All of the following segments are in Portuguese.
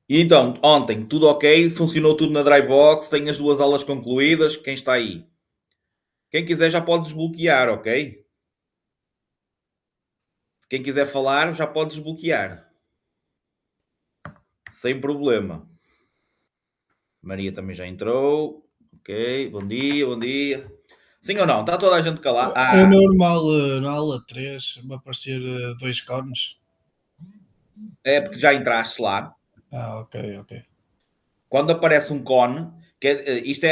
E então, ontem, tudo ok? Funcionou tudo na Drybox? Tem as duas aulas concluídas? Quem está aí? Quem quiser já pode desbloquear, ok? Quem quiser falar já pode desbloquear. Sem problema. Maria também já entrou. Ok, bom dia, bom dia. Sim ou não? Está toda a gente calada? É Ah, normal, na aula 3 me aparecer, 2 cones? é porque já entraste lá. Ah, ok, ok. Quando aparece um cone, isto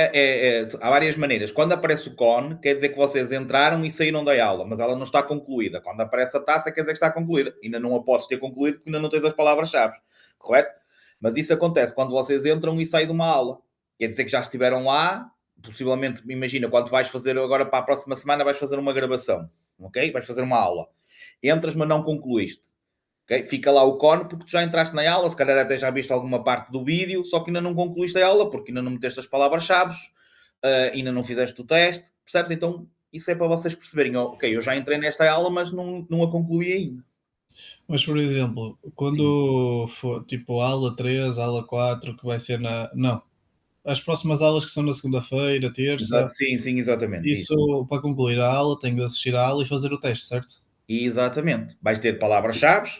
há várias maneiras. Quando aparece o cone, quer dizer que vocês entraram e saíram da aula, mas ela não está concluída. Quando aparece a taça, quer dizer que está concluída. Ainda não a podes ter concluído porque ainda não tens as palavras-chave, correto? Mas isso acontece quando vocês entram e saem de uma aula. Quer dizer que já estiveram lá, possivelmente, imagina, quando vais fazer agora para a próxima semana, vais fazer uma gravação, ok? Vais fazer uma aula. Entras, mas não concluíste. Okay? Fica lá o cone porque tu já entraste na aula, se calhar até já viste alguma parte do vídeo, só que ainda não concluíste a aula porque ainda não meteste as palavras-chave, ainda não fizeste o teste, percebes? Então isso é para vocês perceberem, ok, eu já entrei nesta aula, mas não a concluí ainda. Mas, por exemplo, Sim, quando for tipo aula 3, aula 4, que vai ser na. Não, as próximas aulas que são na segunda-feira, exato, terça, sim, sim, exatamente, isso. isso para concluir a aula tenho de assistir à aula e fazer o teste, certo? Exatamente. Vais ter palavras-chave,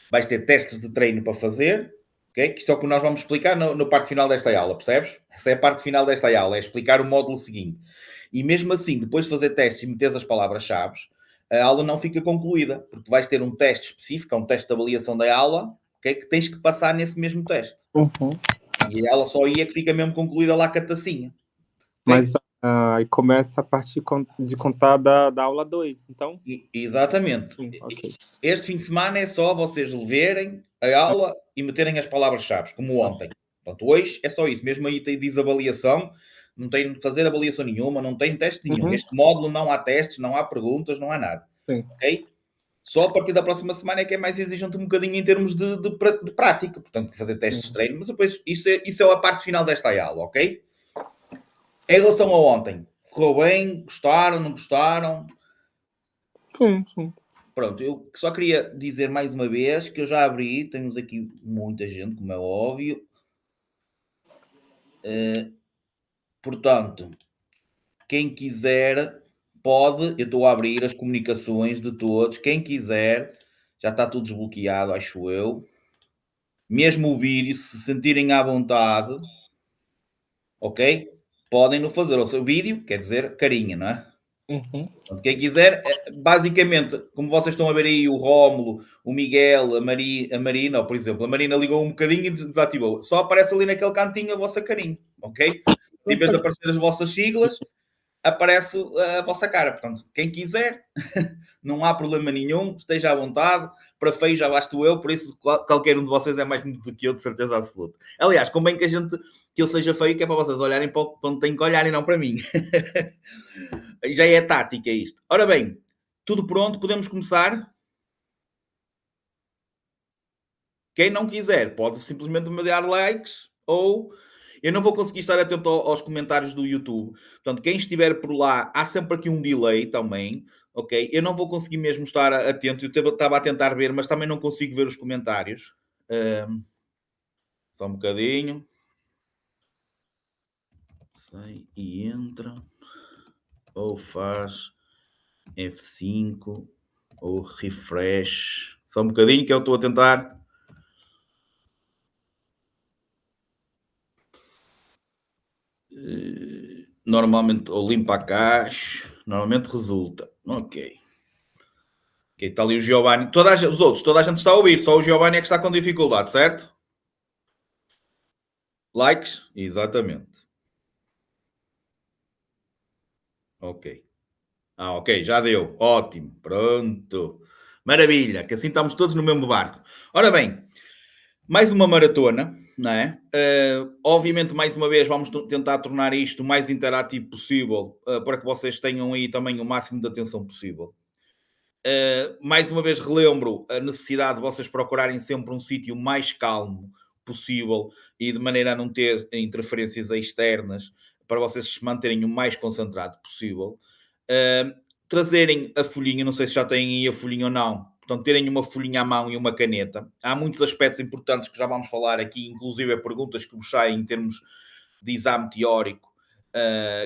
vais ter testes de treino para fazer, ok? Que isso é o que nós vamos explicar no parte final desta aula, percebes? Essa é a parte final desta aula, é explicar o módulo seguinte. E mesmo assim, depois de fazer testes e meteres as palavras-chave, a aula não fica concluída, porque vais ter um teste específico, um teste de avaliação da aula, ok? Que tens que passar nesse mesmo teste. Uhum. E a aula só ia que fica mesmo concluída lá com a tacinha, ok? Mas aí começa a partir de contar da aula 2 então? Exatamente. Sim, ok. Este fim de semana é só vocês verem a aula e meterem as palavras-chave, como ontem. Portanto, hoje é só isso. Mesmo aí diz avaliação, não tem de fazer avaliação nenhuma, não tem teste nenhum. Uhum, Este módulo não há testes, não há perguntas, não há nada. sim. Ok? Só a partir da próxima semana é que é mais exigente um bocadinho em termos de prática. Portanto, de fazer testes de Uhum. treino. Mas depois, isso é a parte final desta aula, ok? Em relação a ontem, correu bem? Gostaram? Não gostaram? Sim, sim. Pronto, eu só queria dizer mais uma vez que eu já abri, temos aqui muita gente, como é óbvio. Portanto, quem quiser pode, eu estou a abrir as comunicações de todos. Quem quiser, já está tudo desbloqueado, acho eu. Mesmo o vídeo, se sentirem à vontade, ok? Podem no fazer. O seu vídeo, quer dizer, carinha, não é? Uhum. Portanto, quem quiser, basicamente, como vocês estão a ver aí, o Rómulo, o Miguel, a Marina, ou, por exemplo, a Marina ligou um bocadinho e desativou. Só aparece ali naquele cantinho a vossa carinha, ok? Em vez de aparecer as vossas siglas, aparece a vossa cara. Portanto, quem quiser, não há problema nenhum, esteja à vontade. Para feio já basto eu, por isso qualquer um de vocês é mais bonito do que eu, de certeza absoluta. Aliás, convém que eu seja feio, que é para vocês olharem para onde têm que olhar e não para mim. Já é tática isto. Ora bem, tudo pronto, podemos começar? Quem não quiser pode simplesmente me dar likes ou eu não vou conseguir estar atento aos comentários do YouTube. Portanto, quem estiver por lá, há sempre aqui um delay também, ok? Eu não vou conseguir mesmo estar atento. Eu estava a tentar ver, mas também não consigo ver os comentários. Só um bocadinho. Sai e entra. Ou faz F5 ou refresh. Só um bocadinho que eu estou a tentar. Normalmente, ou limpa a caixa, normalmente resulta. Ok. Ok, está ali o Giovanni. Os outros, toda a gente está a ouvir, só o Giovanni é que está com dificuldade, certo? Likes? Exatamente. Ok. Ok, já deu. Ótimo. Pronto. Maravilha, que assim estamos todos no mesmo barco. Ora bem, mais uma maratona, não é? Obviamente, mais uma vez, vamos tentar tornar isto o mais interativo possível para que vocês tenham aí também o máximo de atenção possível. Mais uma vez relembro a necessidade de vocês procurarem sempre um sítio mais calmo possível e de maneira a não ter interferências externas para vocês se manterem o mais concentrado possível. Uh, Trazerem a folhinha, não sei se já têm aí a folhinha ou não, portanto, terem uma folhinha à mão e uma caneta. Há muitos aspectos importantes que já vamos falar aqui, inclusive perguntas que vos saem em termos de exame teórico,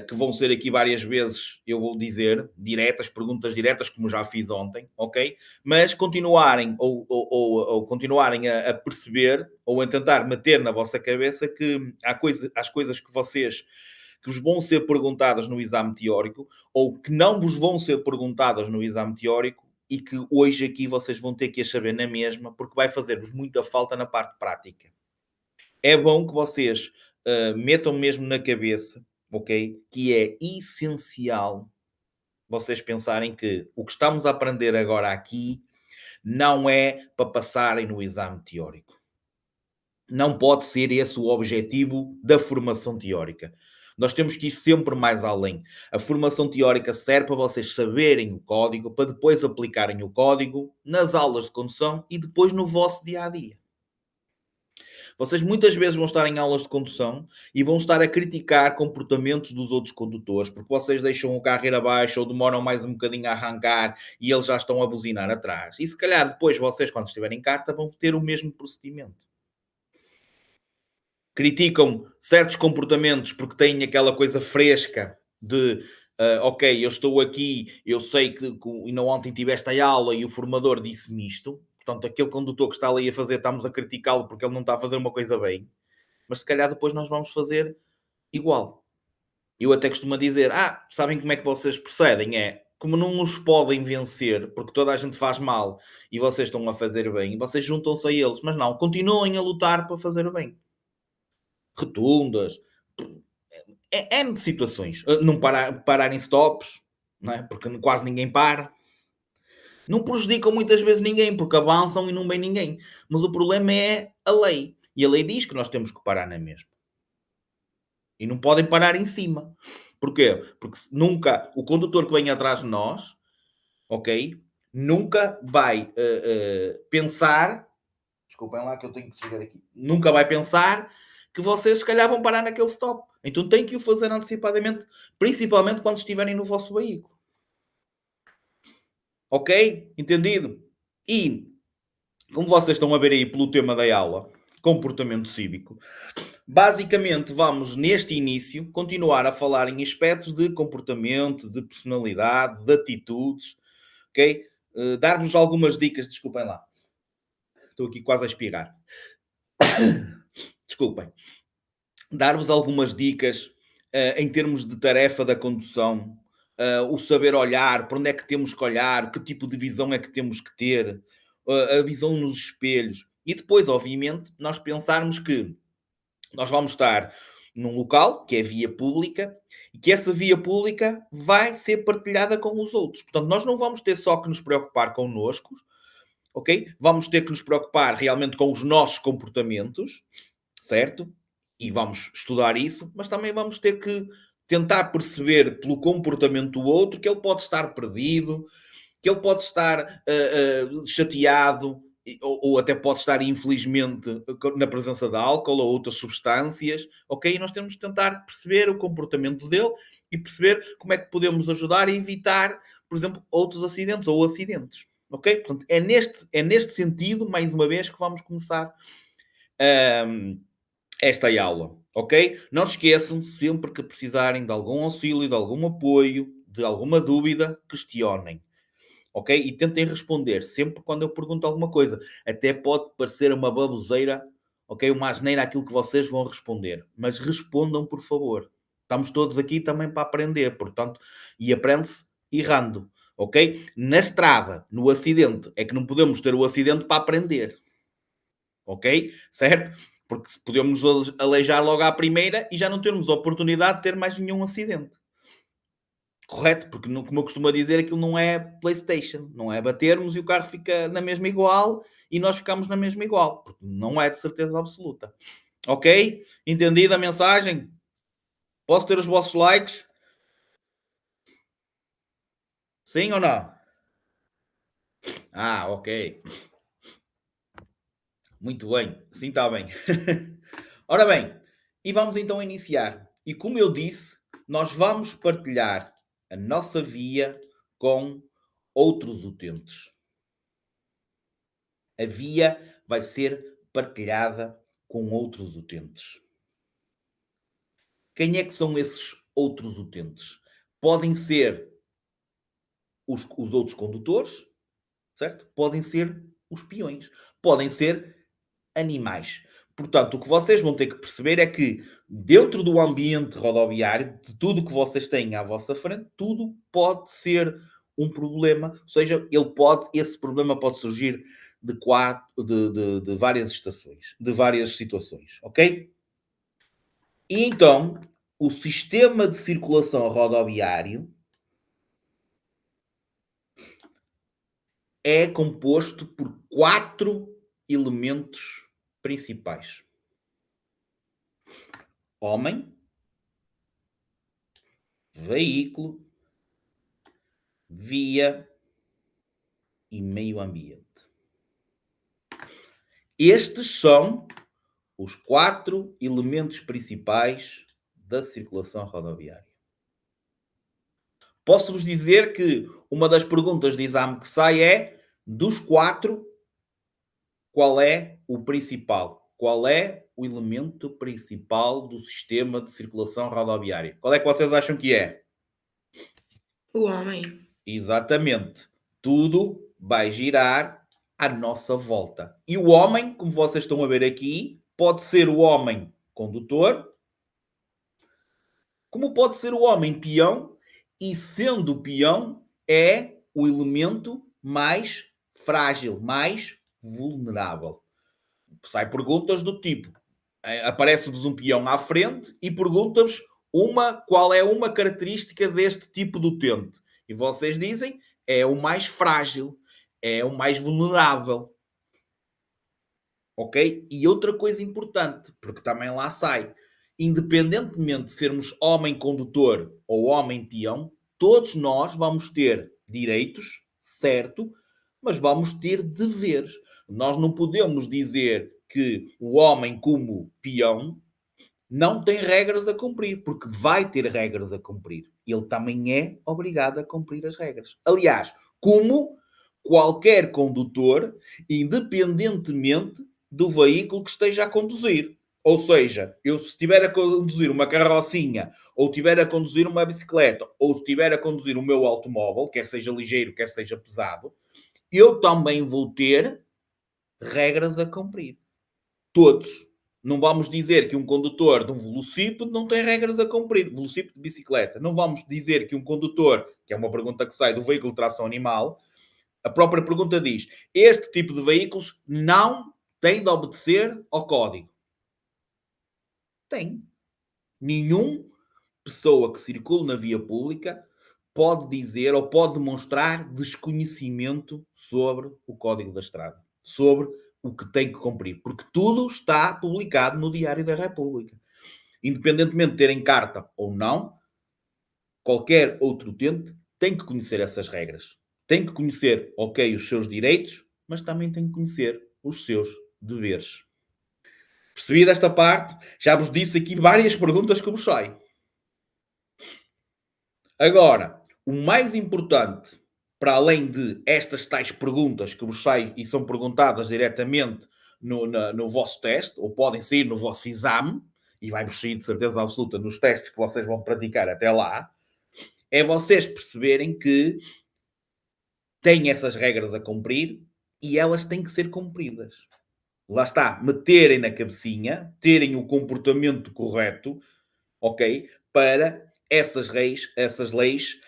que vão ser aqui várias vezes, eu vou dizer, diretas, perguntas diretas, como já fiz ontem, ok? Mas continuarem ou continuarem a perceber ou a tentar meter na vossa cabeça que há coisas que vos vão ser perguntadas no exame teórico ou que não vos vão ser perguntadas no exame teórico e que hoje aqui vocês vão ter que as saber na mesma, porque vai fazer-vos muita falta na parte prática. É bom que vocês metam mesmo na cabeça, ok? Que é essencial vocês pensarem que o que estamos a aprender agora aqui não é para passarem no exame teórico. Não pode ser esse o objetivo da formação teórica. Nós temos que ir sempre mais além. A formação teórica serve para vocês saberem o código, para depois aplicarem o código nas aulas de condução e depois no vosso dia-a-dia. Vocês muitas vezes vão estar em aulas de condução e vão estar a criticar comportamentos dos outros condutores, porque vocês deixam o carro ir abaixo ou demoram mais um bocadinho a arrancar e eles já estão a buzinar atrás. E se calhar depois vocês, quando estiverem em carta, vão ter o mesmo procedimento. Criticam certos comportamentos porque têm aquela coisa fresca de ok, eu estou aqui, eu sei que ainda ontem tive esta aula e o formador disse-me isto. Portanto, aquele condutor que está ali a fazer, estamos a criticá-lo porque ele não está a fazer uma coisa bem. Mas se calhar depois nós vamos fazer igual. Eu até costumo dizer, sabem como é que vocês procedem? É, como não os podem vencer, porque toda a gente faz mal e vocês estão a fazer bem, vocês juntam-se a eles. Mas não, continuem a lutar para fazer o bem. Rotundas, é de situações. Não parar em stops, não é? Porque quase ninguém para. Não prejudicam muitas vezes ninguém, porque avançam e não vem ninguém. Mas o problema é a lei. E a lei diz que nós temos que parar na mesma. E não podem parar em cima. Porquê? Porque nunca, o condutor que vem atrás de nós, ok? Nunca vai pensar, desculpem lá que eu tenho que chegar aqui, nunca vai pensar que vocês se calhar vão parar naquele stop. Então tem que o fazer antecipadamente, principalmente quando estiverem no vosso veículo. Ok? Entendido? E, como vocês estão a ver aí pelo tema da aula, comportamento cívico, basicamente vamos, neste início, continuar a falar em aspectos de comportamento, de personalidade, de atitudes, ok? Dar-vos algumas dicas, desculpem lá. Estou aqui quase a espirrar. Desculpem. Dar-vos algumas dicas em termos de tarefa da condução, o saber olhar, para onde é que temos que olhar, que tipo de visão é que temos que ter, a visão nos espelhos. E depois, obviamente, nós pensarmos que nós vamos estar num local, que é via pública, e que essa via pública vai ser partilhada com os outros. Portanto, nós não vamos ter só que nos preocupar connosco, ok? Vamos ter que nos preocupar realmente com os nossos comportamentos, certo? E vamos estudar isso, mas também vamos ter que tentar perceber pelo comportamento do outro que ele pode estar perdido, que ele pode estar chateado, ou até pode estar, infelizmente, na presença de álcool ou outras substâncias, ok? E nós temos de tentar perceber o comportamento dele e perceber como é que podemos ajudar a evitar, por exemplo, outros acidentes ou acidentes, ok? Portanto, é neste sentido, mais uma vez, que vamos começar esta aula, ok? Não se esqueçam, sempre que precisarem de algum auxílio, de algum apoio, de alguma dúvida, questionem. Ok? E tentem responder sempre quando eu pergunto alguma coisa. Até pode parecer uma baboseira, ok? Uma asneira aquilo que vocês vão responder. Mas respondam, por favor. Estamos todos aqui também para aprender, portanto, e aprende-se errando, ok? Na estrada, no acidente, é que não podemos ter o acidente para aprender. Ok? Certo? Porque podemos nos aleijar logo à primeira e já não termos a oportunidade de ter mais nenhum acidente. Correto, porque como eu costumo dizer, aquilo não é PlayStation, não é batermos e o carro fica na mesma igual e nós ficamos na mesma igual, porque não é de certeza absoluta. Ok? Entendida a mensagem? Posso ter os vossos likes? Sim ou não? Ok. Muito bem, sim, está bem. Ora bem, e vamos então iniciar. E como eu disse, nós vamos partilhar a nossa via com outros utentes. A via vai ser partilhada com outros utentes. Quem é que são esses outros utentes? Podem ser os outros condutores, certo? Podem ser os peões. Podem ser animais. Portanto, o que vocês vão ter que perceber é que dentro do ambiente rodoviário, de tudo que vocês têm à vossa frente, tudo pode ser um problema. Ou seja, esse problema pode surgir de várias estações, de várias situações, ok? E então, o sistema de circulação rodoviário é composto por 4 elementos principais: homem, veículo, via e meio ambiente. Estes são os 4 elementos principais da circulação rodoviária. Posso-vos dizer que uma das perguntas de exame que sai é: dos 4, qual é o principal? Qual é o elemento principal do sistema de circulação rodoviária? Qual é que vocês acham que é? O homem. Exatamente. Tudo vai girar à nossa volta. E o homem, como vocês estão a ver aqui, pode ser o homem condutor, como pode ser o homem peão, e sendo o peão, é o elemento mais frágil, mais vulnerável. Sai perguntas do tipo: aparece-vos um peão à frente e pergunta-vos qual é uma característica deste tipo de utente. E vocês dizem: é o mais frágil, é o mais vulnerável. Ok? E outra coisa importante, porque também lá sai, independentemente de sermos homem condutor ou homem peão, todos nós vamos ter direitos, certo, mas vamos ter deveres. Nós não podemos dizer que o homem, como peão, não tem regras a cumprir, porque vai ter regras a cumprir. Ele também é obrigado a cumprir as regras. Aliás, como qualquer condutor, independentemente do veículo que esteja a conduzir. Ou seja, eu se estiver a conduzir uma carrocinha, ou estiver a conduzir uma bicicleta, ou estiver a conduzir o meu automóvel, quer seja ligeiro, quer seja pesado, eu também vou ter regras a cumprir. Todos. Não vamos dizer que um condutor de um velocípede não tem regras a cumprir. Velocípede de bicicleta. Não vamos dizer que um condutor, que é uma pergunta que sai do veículo de tração animal, a própria pergunta diz: este tipo de veículos não tem de obedecer ao código. Tem. Nenhuma pessoa que circula na via pública pode dizer ou pode demonstrar desconhecimento sobre o código da estrada. Sobre o que tem que cumprir. Porque tudo está publicado no Diário da República. Independentemente de terem carta ou não, qualquer outro utente tem que conhecer essas regras. Tem que conhecer, ok, os seus direitos, mas também tem que conhecer os seus deveres. Percebida esta parte, já vos disse aqui várias perguntas que vos saem. Agora, o mais importante, para além de estas tais perguntas que vos saem e são perguntadas diretamente no vosso teste, ou podem sair no vosso exame, e vai-vos sair de certeza absoluta nos testes que vocês vão praticar até lá, é vocês perceberem que têm essas regras a cumprir e elas têm que ser cumpridas. Lá está, meterem na cabecinha, terem o comportamento correto, ok? Para essas leis,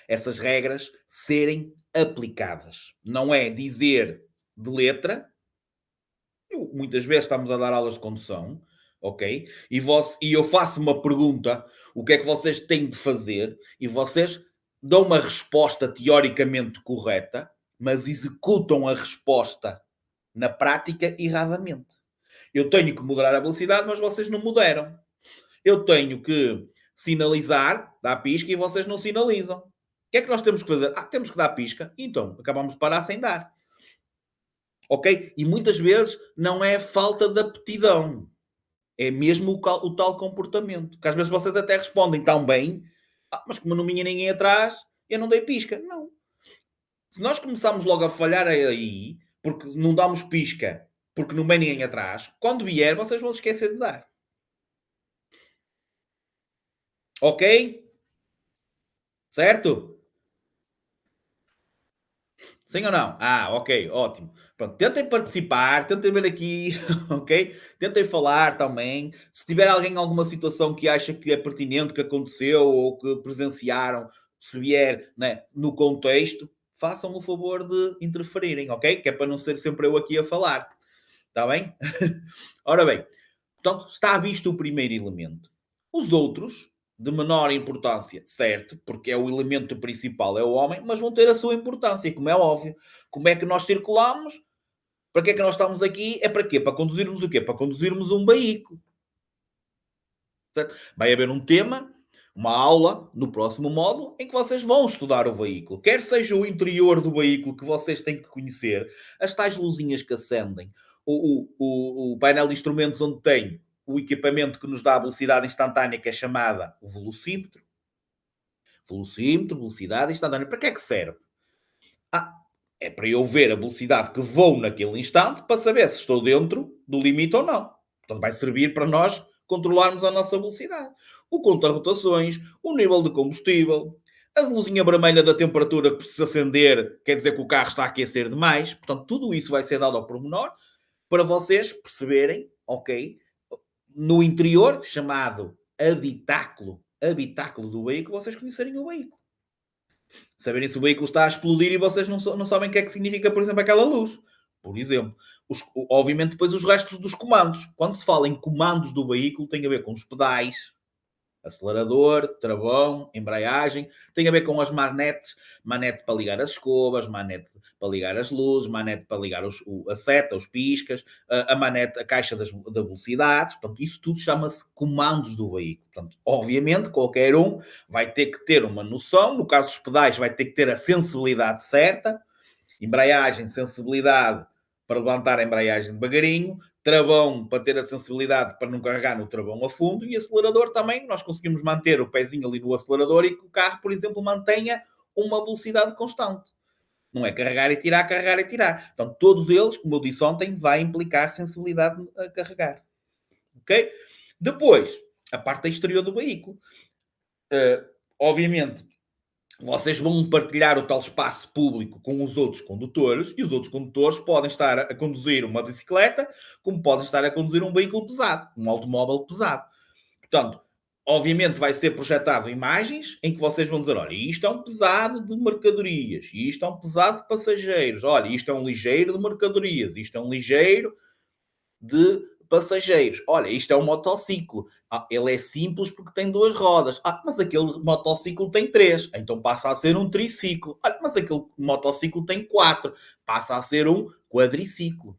essas regras serem aplicadas. Não é dizer de letra. Muitas vezes estamos a dar aulas de condução, ok? E eu faço uma pergunta, o que é que vocês têm de fazer? E vocês dão uma resposta teoricamente correta, mas executam a resposta na prática erradamente. Eu tenho que moderar a velocidade, mas vocês não moderam. Eu tenho que sinalizar, dar pisca, e vocês não sinalizam. O que é que nós temos que fazer? Temos que dar pisca. Então, acabamos de parar sem dar. Ok? E muitas vezes não é falta de aptidão. É mesmo o tal comportamento. Que às vezes vocês até respondem tão bem, mas como não vinha ninguém atrás, eu não dei pisca. Não. Se nós começarmos logo a falhar aí, porque não damos pisca, porque não vem ninguém atrás, quando vier, vocês vão esquecer de dar. Ok? Certo? Sim ou não? Ok, ótimo. Pronto, tentem participar, tentem ver aqui, ok? Tentem falar também. Se tiver alguém em alguma situação que acha que é pertinente, que aconteceu ou que presenciaram, se vier, né, no contexto, façam o favor de interferirem, ok? Que é para não ser sempre eu aqui a falar. Está bem? Ora bem, portanto, está visto o primeiro elemento. Os outros, de menor importância, certo, porque é o elemento principal, é o homem, mas vão ter a sua importância, como é óbvio. Como é que nós circulamos? Para que é que nós estamos aqui? É para quê? Para conduzirmos o quê? Para conduzirmos um veículo. Certo? Vai haver um tema, uma aula, no próximo módulo, em que vocês vão estudar o veículo. Quer seja o interior do veículo que vocês têm que conhecer, as tais luzinhas que acendem, o painel de instrumentos onde tem o equipamento que nos dá a velocidade instantânea, que é chamada o velocímetro. Velocímetro, velocidade instantânea. Para que é que serve? É para eu ver a velocidade que vou naquele instante para saber se estou dentro do limite ou não. Portanto, vai servir para nós controlarmos a nossa velocidade. O conta-rotações, o nível de combustível, a luzinha vermelha da temperatura que precisa acender, quer dizer que o carro está a aquecer demais. Portanto, tudo isso vai ser dado ao pormenor para vocês perceberem, ok, no interior, chamado habitáculo do veículo, vocês conhecerem o veículo. Saberem se o veículo está a explodir e vocês não sabem o que é que significa, por exemplo, aquela luz. Por exemplo, obviamente depois os restos dos comandos. Quando se fala em comandos do veículo, tem a ver com os pedais, acelerador, travão, embreagem, tem a ver com as manetes, manete para ligar as escovas, manete para ligar as luzes, manete para ligar a seta, os piscas, a manete, a caixa das velocidades. Portanto, isso tudo chama-se comandos do veículo. Portanto, obviamente, qualquer um vai ter que ter uma noção. No caso dos pedais, vai ter que ter a sensibilidade certa. Embreagem, sensibilidade para levantar a embreagem devagarinho, travão para ter a sensibilidade para não carregar no travão a fundo, e acelerador também, nós conseguimos manter o pezinho ali no acelerador e que o carro, por exemplo, mantenha uma velocidade constante. Não é carregar e tirar, carregar e tirar. Então, todos eles, como eu disse ontem, vai implicar sensibilidade a carregar. Ok? Depois, a parte exterior do veículo. Obviamente, vocês vão partilhar o tal espaço público com os outros condutores, e os outros condutores podem estar a conduzir uma bicicleta, como podem estar a conduzir um veículo pesado, um automóvel pesado. Portanto, obviamente vai ser projetado imagens em que vocês vão dizer, olha, isto é um pesado de mercadorias, isto é um pesado de passageiros, olha, isto é um ligeiro de mercadorias, isto é um ligeiro de passageiros. Olha, isto é um motociclo. Ele é simples porque tem 2 rodas. Mas aquele motociclo tem 3. Então passa a ser um triciclo. Olha, mas aquele motociclo tem 4. Passa a ser um quadriciclo.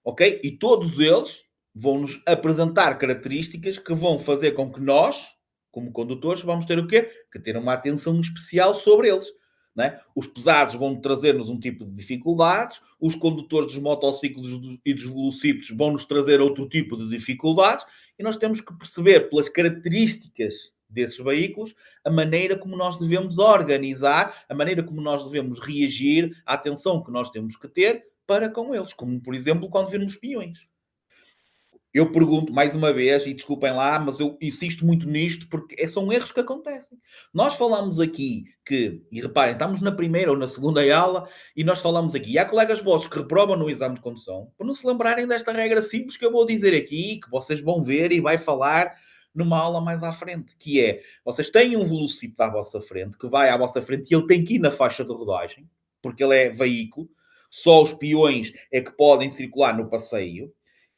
Ok? E todos eles vão-nos apresentar características que vão fazer com que nós, como condutores, vamos ter o quê? Que ter uma atenção especial sobre eles. Não é? Os pesados vão trazer-nos um tipo de dificuldades, os condutores dos motociclos e dos velocípedos vão-nos trazer outro tipo de dificuldades, e nós temos que perceber, pelas características desses veículos, a maneira como nós devemos organizar, a maneira como nós devemos reagir, a atenção que nós temos que ter para com eles, como, por exemplo, quando vemos peões. Eu pergunto mais uma vez, e desculpem lá, mas eu insisto muito nisto porque são erros que acontecem. Nós falamos aqui que, e reparem, estamos na primeira ou na segunda aula, e nós falamos aqui, e há colegas vossos que reprovam no exame de condução, por não se lembrarem desta regra simples que eu vou dizer aqui, que vocês vão ver e vai falar numa aula mais à frente, que é, vocês têm um velocípede à vossa frente, que vai à vossa frente, e ele tem que ir na faixa de rodagem, porque ele é veículo, só os peões é que podem circular no passeio,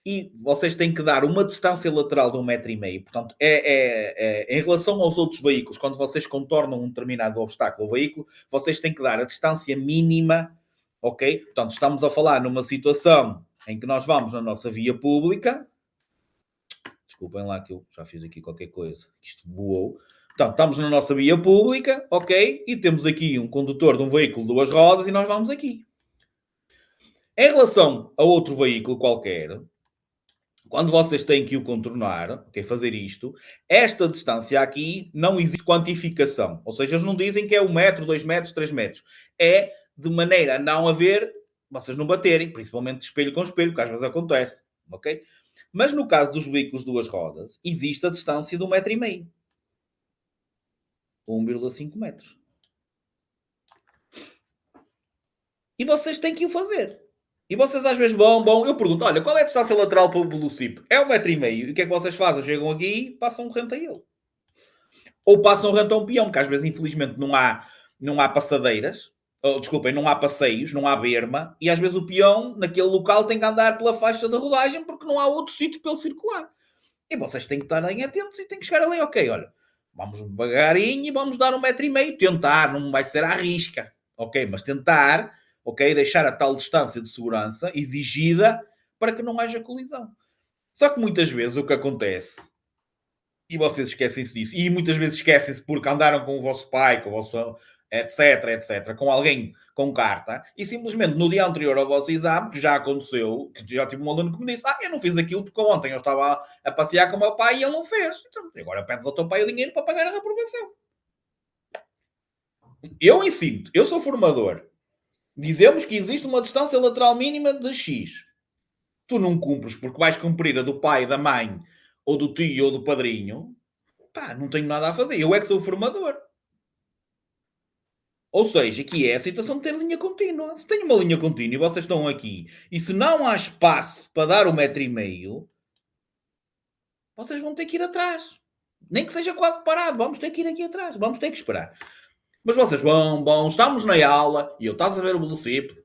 e vocês têm que dar uma distância lateral de 1,5 m. Portanto, em relação aos outros veículos, quando vocês contornam um determinado obstáculo ao veículo, vocês têm que dar a distância mínima, ok? Portanto, estamos a falar numa situação em que nós vamos na nossa via pública. Desculpem lá que eu já fiz aqui qualquer coisa. Isto voou. Portanto, estamos na nossa via pública, ok? E temos aqui um condutor de um veículo de 2 rodas e nós vamos aqui. Em relação a outro veículo qualquer, quando vocês têm que o contornar, okay, fazer isto, esta distância aqui não existe quantificação. Ou seja, eles não dizem que é 1 metro, 2 metros, 3 metros. É de maneira a não haver vocês não baterem, principalmente de espelho com espelho, que às vezes acontece, ok? Mas no caso dos veículos de duas rodas, existe a distância de 1,5 m. 1,5 metros. E vocês têm que o fazer. E vocês às vezes vão, eu pergunto, olha, qual é a distância lateral para o velocípede? É 1,5 m. E o que é que vocês fazem? Chegam aqui e passam rente a ele. Ou passam rente a um peão, que às vezes, infelizmente, não há passadeiras. Desculpem, não há passeios, não há berma. E às vezes o peão, naquele local, tem que andar pela faixa de rodagem porque não há outro sítio para ele circular. E vocês têm que estar aí atentos e têm que chegar ali, ok, olha, vamos devagarinho e vamos dar 1,5 m. Tentar, não vai ser à risca. Ok, mas tentar, ok, deixar a tal distância de segurança exigida para que não haja colisão. Só que muitas vezes o que acontece, e vocês esquecem-se disso, e muitas vezes esquecem-se porque andaram com o vosso pai, com o vosso etc, com alguém com carta, e simplesmente no dia anterior ao vosso exame, que já aconteceu, que já tive um aluno que me disse, eu não fiz aquilo porque ontem eu estava a passear com o meu pai e ele não fez. Então, agora pedes ao teu pai o dinheiro para pagar a reprovação. Eu ensino, eu sou formador. Dizemos que existe uma distância lateral mínima de X. Tu não cumpres porque vais cumprir a do pai, da mãe, ou do tio, ou do padrinho. Pá, não tenho nada a fazer. Eu é que sou o formador. Ou seja, aqui é a situação de ter linha contínua. Se tem uma linha contínua e vocês estão aqui, e se não há espaço para dar 1,5 m, vocês vão ter que ir atrás. Nem que seja quase parado. Vamos ter que ir aqui atrás. Vamos ter que esperar. Mas vocês vão, estamos na aula, e eu estás a ver o velocípede.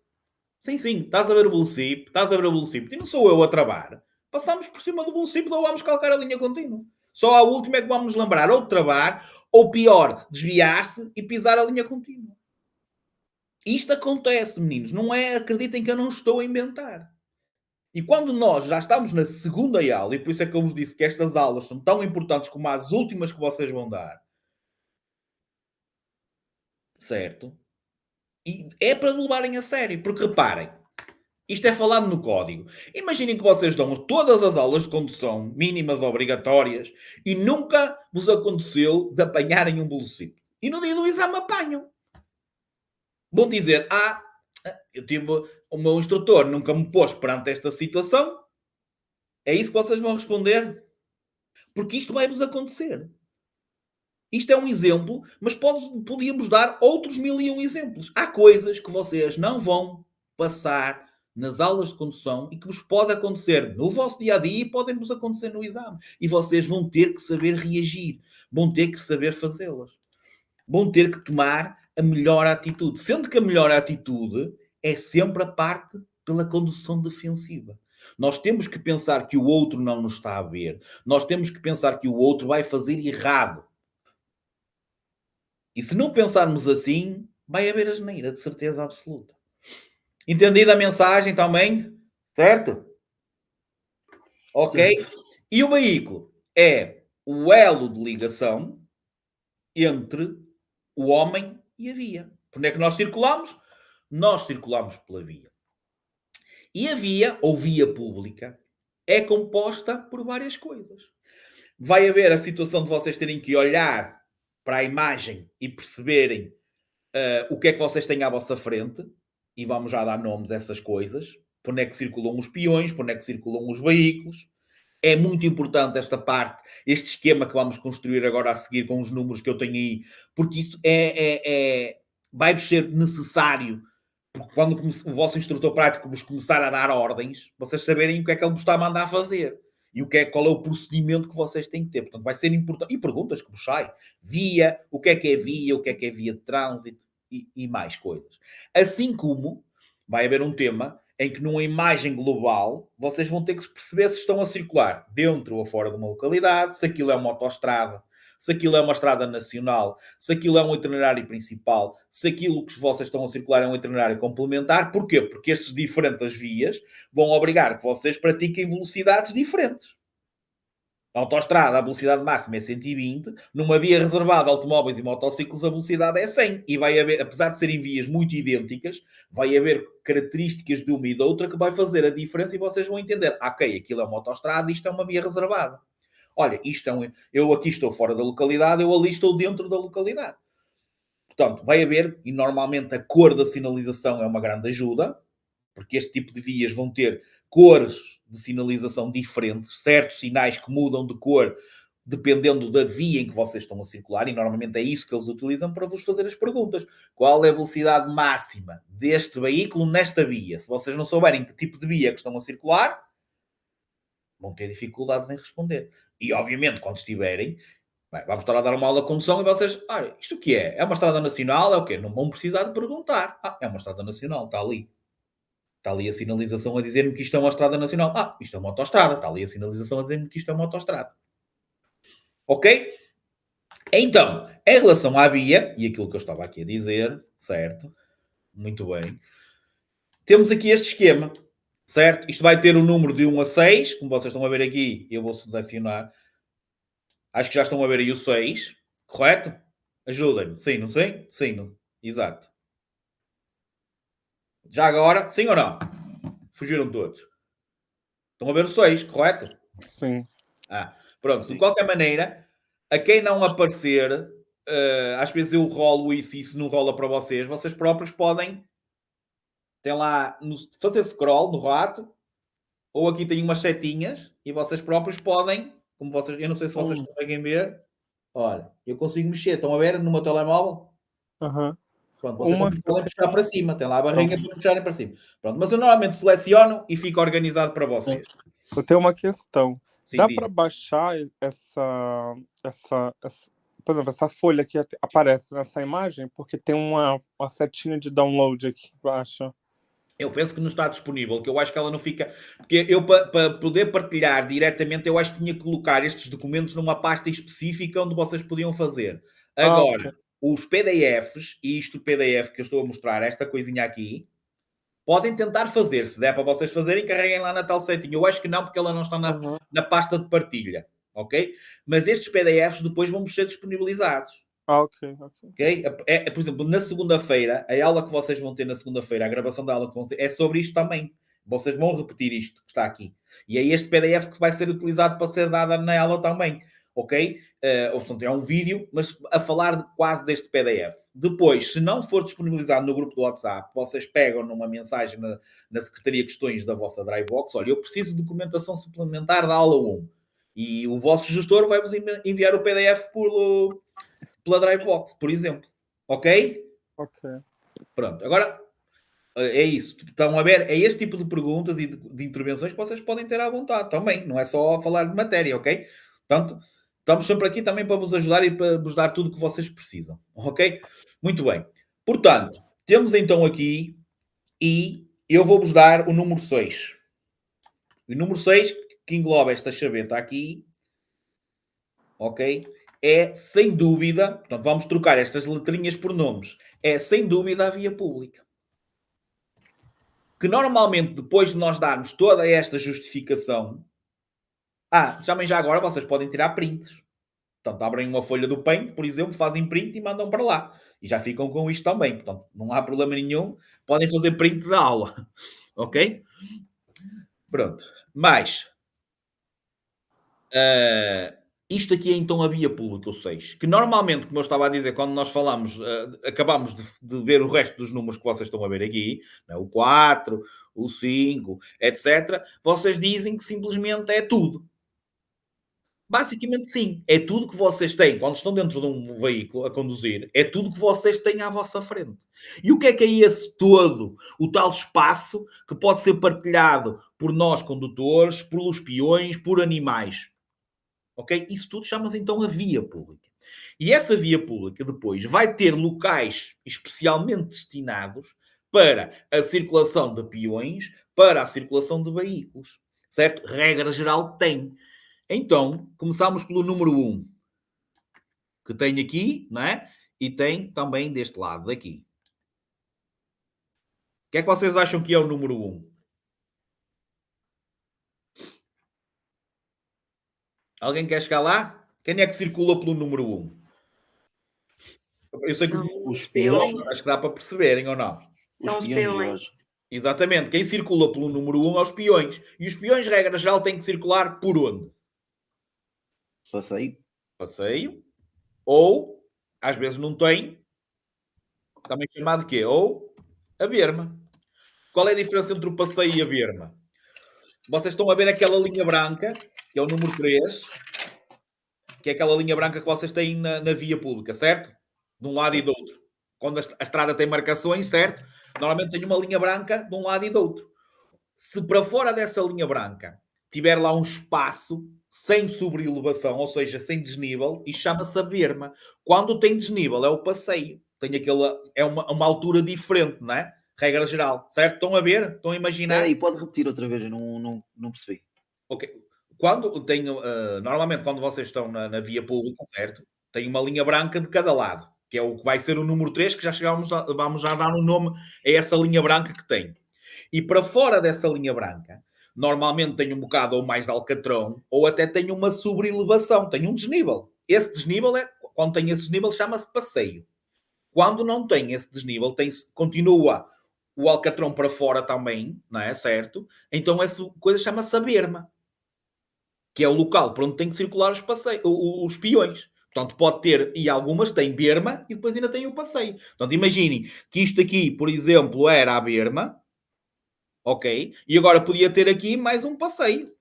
Sim, estás a ver o velocípede, e não sou eu a travar. Passamos por cima do velocípede ou vamos calcar a linha contínua. Só a última é que vamos nos lembrar ou de travar, ou pior, desviar-se e pisar a linha contínua. Isto acontece, meninos. Não é, acreditem que eu não estou a inventar. E quando nós já estamos na segunda aula, e por isso é que eu vos disse que estas aulas são tão importantes como as últimas que vocês vão dar, certo? E é para levarem a sério, porque reparem, isto é falado no código. Imaginem que vocês dão todas as aulas de condução mínimas obrigatórias e nunca vos aconteceu de apanharem um velocípede. E no dia do exame apanham. Vão dizer, eu tive o meu instrutor nunca me pôs perante esta situação. É isso que vocês vão responder? Porque isto vai-vos acontecer. Isto é um exemplo, mas podíamos dar outros 1001 exemplos. Há coisas que vocês não vão passar nas aulas de condução e que vos pode acontecer no vosso dia-a-dia e podem-vos acontecer no exame. E vocês vão ter que saber reagir. Vão ter que saber fazê-las. Vão ter que tomar a melhor atitude. Sendo que a melhor atitude é sempre a parte pela condução defensiva. Nós temos que pensar que o outro não nos está a ver. Nós temos que pensar que o outro vai fazer errado. E se não pensarmos assim, vai haver asneira, de certeza absoluta. Entendida a mensagem também? Certo? Ok? Sim. E o veículo é o elo de ligação entre o homem e a via. Por onde é que nós circulamos? Nós circulamos pela via. E a via, ou via pública, é composta por várias coisas. Vai haver a situação de vocês terem que olhar para a imagem e perceberem o que é que vocês têm à vossa frente, e vamos já dar nomes a essas coisas, por onde é que circulam os peões, por onde é que circulam os veículos. É muito importante esta parte, este esquema que vamos construir agora a seguir com os números que eu tenho aí, porque isso vai-vos ser necessário, porque quando o vosso instrutor prático vos começar a dar ordens, vocês saberem o que é que ele vos está a mandar fazer. E qual é o procedimento que vocês têm que ter. Portanto, vai ser importante. E perguntas que vos saem. Via, o que é via, o que é via de trânsito e mais coisas. Assim como vai haver um tema em que numa imagem global vocês vão ter que perceber se estão a circular dentro ou fora de uma localidade, se aquilo é uma autoestrada, se aquilo é uma estrada nacional, se aquilo é um itinerário principal, se aquilo que vocês estão a circular é um itinerário complementar. Porquê? Porque estas diferentes vias vão obrigar que vocês pratiquem velocidades diferentes. Na autoestrada, a velocidade máxima é 120. Numa via reservada a automóveis e motociclos, a velocidade é 100. E vai haver, apesar de serem vias muito idênticas, vai haver características de uma e da outra que vai fazer a diferença e vocês vão entender. Ok, aquilo é uma autoestrada, isto é uma via reservada. Olha, eu aqui estou fora da localidade, eu ali estou dentro da localidade. Portanto, vai haver, e normalmente a cor da sinalização é uma grande ajuda, porque este tipo de vias vão ter cores de sinalização diferentes, certos sinais que mudam de cor dependendo da via em que vocês estão a circular, e normalmente é isso que eles utilizam para vos fazer as perguntas. Qual é a velocidade máxima deste veículo nesta via? Se vocês não souberem que tipo de via que estão a circular, vão ter dificuldades em responder. E, obviamente, quando estiverem, vamos estar a dar uma aula de condução e vocês, isto o que é? É uma estrada nacional? É o quê? Não vão precisar de perguntar. É uma estrada nacional, está ali. Está ali a sinalização a dizer-me que isto é uma estrada nacional. Isto é uma autoestrada. Está ali a sinalização a dizer-me que isto é uma autoestrada. Ok? Então, em relação à via, e aquilo que eu estava aqui a dizer, certo? Muito bem. Temos aqui este esquema, certo? Isto vai ter o número de 1 a 6, como vocês estão a ver aqui, eu vou selecionar. Acho que já estão a ver aí o 6, correto? Ajudem-me. Sim, não sei? Sim, não. Exato. Já agora, sim ou não? Fugiram todos. Estão a ver o 6, correto? Sim. Pronto. Sim. De qualquer maneira, a quem não aparecer, às vezes eu rolo isso e isso não rola para vocês, vocês próprios podem ter lá, fazer scroll no rato, ou aqui tem umas setinhas e vocês próprios podem, como vocês, eu não sei se vocês conseguem ver, olha, eu consigo mexer, estão a ver no meu telemóvel? Aham. Pronto, vocês podem puxar para cima, tem lá a barrinha para puxarem para cima. Pronto, mas eu normalmente seleciono e fico organizado para vocês. Eu tenho uma questão. Sim, Dá diz. para baixar por exemplo, essa folha que aparece nessa imagem? Porque tem uma setinha de download aqui embaixo. Eu penso que não está disponível, que eu acho que ela não fica... Porque eu, para poder partilhar diretamente, eu acho que tinha que colocar estes documentos numa pasta específica onde vocês podiam fazer. Agora, ok. os PDFs, e isto o PDF que eu estou a mostrar, esta coisinha aqui, podem tentar fazer. Se der para vocês fazerem, carreguem lá na tal setinha. Eu acho que não, porque ela não está na pasta de partilha. Ok? Mas estes PDFs depois vão ser disponibilizados. Ok. Por exemplo, na segunda-feira, a aula que vocês vão ter na segunda-feira, a gravação da aula que vão ter, é sobre isto também. Vocês vão repetir isto que está aqui. E é este PDF que vai ser utilizado para ser dada na aula também. Ok? Ou portanto, é um vídeo, mas a falar quase deste PDF. Depois, se não for disponibilizado no grupo do WhatsApp, vocês pegam numa mensagem na Secretaria de Questões da vossa Drybox, olha, eu preciso de documentação suplementar da aula 1. E o vosso gestor vai-vos enviar o PDF pela Drybox, por exemplo. Ok? Ok. Pronto. Agora, é isso. Estão a ver? É este tipo de perguntas e de intervenções que vocês podem ter à vontade também. Não é só falar de matéria, ok? Portanto, estamos sempre aqui também para vos ajudar e para vos dar tudo o que vocês precisam. Ok? Muito bem. Portanto, temos então aqui e eu vou-vos dar o número 6. O número 6, que engloba esta chaveta aqui, ok? É, sem dúvida, portanto, vamos trocar estas letrinhas por nomes, é, sem dúvida, a via pública. Que normalmente, depois de nós darmos toda esta justificação, também já agora vocês podem tirar prints. Portanto, abrem uma folha do Paint, por exemplo, fazem print e mandam para lá. E já ficam com isto também. Portanto, não há problema nenhum. Podem fazer print da aula. Ok? Pronto. Mas... isto aqui é então a via pública, o 6. Que normalmente, como eu estava a dizer, quando nós falamos, acabamos de ver o resto dos números que vocês estão a ver aqui, né? O 4, o 5, etc. Vocês dizem que simplesmente é tudo. Basicamente sim. É tudo que vocês têm. Quando estão dentro de um veículo a conduzir, é tudo que vocês têm à vossa frente. E o que é esse todo? O tal espaço que pode ser partilhado por nós condutores, pelos peões, por animais. Ok? Isso tudo chama-se então a via pública. E essa via pública depois vai ter locais especialmente destinados para a circulação de peões, para a circulação de veículos. Certo? Regra geral tem. Então, começamos pelo número 1, que tem aqui, não é? E tem também deste lado daqui. O que é que vocês acham que é o número 1? Alguém quer chegar lá? Quem é que circula pelo número 1? Eu sei que os peões. acho que dá para perceberem ou não. São os peões. Exatamente. Quem circula pelo número 1 é os peões. E os peões, regra geral, têm que circular por onde? Passeio. Ou, às vezes não tem, também chamado de quê? Ou a berma. Qual é a diferença entre o passeio e a berma? Vocês estão a ver aquela linha branca, que é o número 3, que é aquela linha branca que vocês têm na via pública, certo? De um lado e do outro. Quando a estrada tem marcações, certo? Normalmente tem uma linha branca de um lado e do outro. Se para fora dessa linha branca tiver lá um espaço sem sobrelevação, ou seja, sem desnível, e chama-se a berma. Quando tem desnível é o passeio. Tem aquela, é uma altura diferente, não é? Regra geral, certo? Estão a ver? Estão a imaginar? Espera aí, pode repetir outra vez, eu não percebi. Ok. Quando tenho, normalmente, quando vocês estão na via pública, certo? Tem uma linha branca de cada lado, que é o que vai ser o número 3, que já vamos já dar um nome a essa linha branca que tem. E para fora dessa linha branca, normalmente tem um bocado ou mais de alcatrão, ou até tem uma sobrelevação, tem um desnível. Esse desnível, quando tem esse desnível, chama-se passeio. Quando não tem esse desnível, continua o alcatrão para fora também, não é? Certo? Então essa coisa chama-se a berma, que é o local por onde tem que circular os peões. Portanto, pode ter, e algumas têm berma, e depois ainda tem o passeio. Portanto, imaginem que isto aqui, por exemplo, era a berma, ok? E agora podia ter aqui mais um passeio.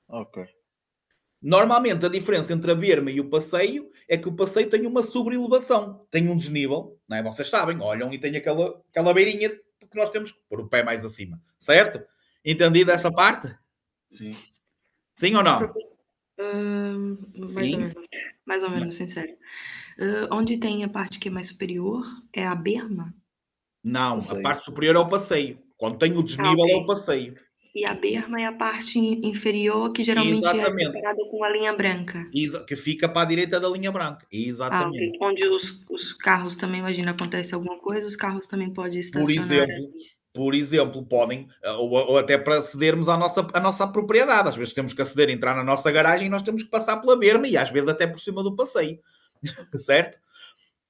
Ok. Normalmente, a diferença entre a berma e o passeio é que o passeio tem uma sobrelevação, tem um desnível, não é? Vocês sabem, olham e tem aquela beirinha que nós temos que pôr o pé mais acima, certo? Entendido essa parte? Sim. Sim ou não? Mais ou Sim. menos. Mais ou menos, sincero. Onde tem a parte que é mais superior é a berma? Não, a Passeio. parte superior é o passeio. Quando tem o desnível ok. é o passeio. E a berma é a parte inferior que geralmente é Exatamente. separada com a linha branca. Que fica para a direita da linha branca. Ok. Exatamente. Onde os carros também, imagina, acontece alguma coisa, os carros também podem Por estacionar. exemplo, podem, ou até para acedermos à nossa propriedade. Às vezes temos que aceder, entrar na nossa garagem e nós temos que passar pela berma e às vezes até por cima do passeio. Certo?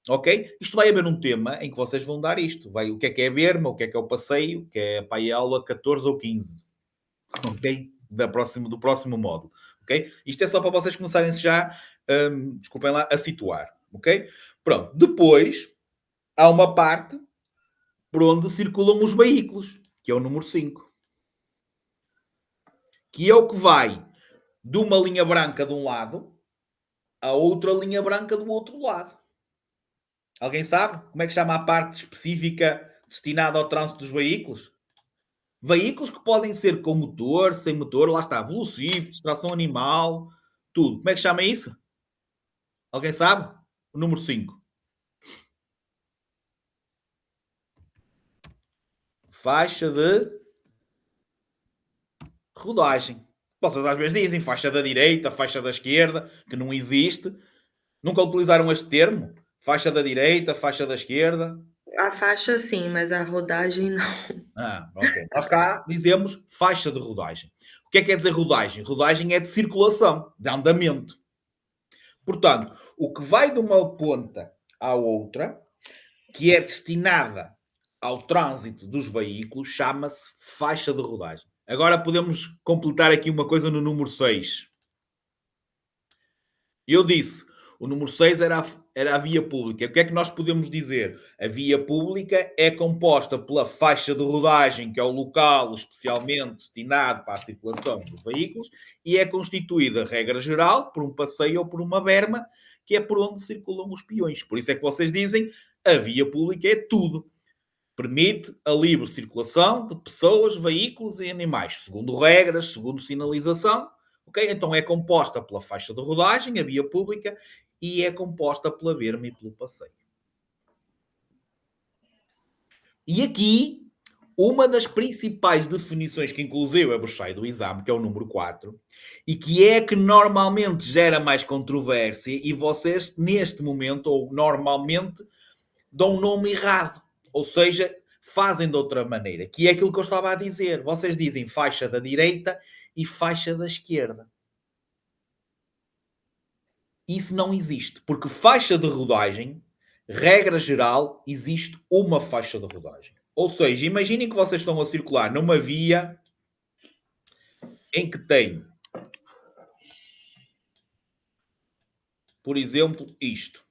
Ok? Isto vai haver um tema em que vocês vão dar isto. O que é a berma, o que é o passeio, que é para a aula 14 ou 15. Ok? Do próximo módulo. Ok? Isto é só para vocês começarem já, desculpem lá, a situar. Ok? Pronto. Depois, há uma parte por onde circulam os veículos, que é o número 5. Que é o que vai de uma linha branca de um lado a outra linha branca do outro lado. Alguém sabe como é que chama a parte específica destinada ao trânsito dos veículos? Veículos que podem ser com motor, sem motor, lá está, velocípedes, tração animal, tudo. Como é que chama isso? Alguém sabe? O número 5. Faixa de rodagem. Vocês às vezes dizem faixa da direita, faixa da esquerda, que não existe. Nunca utilizaram este termo? Faixa da direita, faixa da esquerda. A faixa sim, mas a rodagem não. Ok. Nós cá dizemos faixa de rodagem. O que é que quer dizer rodagem? Rodagem é de circulação, de andamento. Portanto, o que vai de uma ponta à outra, que é destinada ao trânsito dos veículos, chama-se faixa de rodagem. Agora podemos completar aqui uma coisa no número 6. Eu disse, o número 6 era a via pública. O que é que nós podemos dizer? A via pública é composta pela faixa de rodagem, que é o local especialmente destinado para a circulação de veículos, e é constituída, regra geral, por um passeio ou por uma berma, que é por onde circulam os peões. Por isso é que vocês dizem, a via pública é tudo. Permite a livre circulação de pessoas, veículos e animais, segundo regras, segundo sinalização. Okay? Então é composta pela faixa de rodagem, a via pública, e é composta pela berma e pelo passeio. E aqui, uma das principais definições que inclusive é bruxai do exame, que é o número 4, e que é que normalmente gera mais controvérsia, e vocês, neste momento, ou normalmente, dão um nome errado. Ou seja, fazem de outra maneira, que é aquilo que eu estava a dizer. Vocês dizem faixa da direita e faixa da esquerda. Isso não existe, porque faixa de rodagem, regra geral, existe uma faixa de rodagem. Ou seja, imaginem que vocês estão a circular numa via em que tem, por exemplo, isto.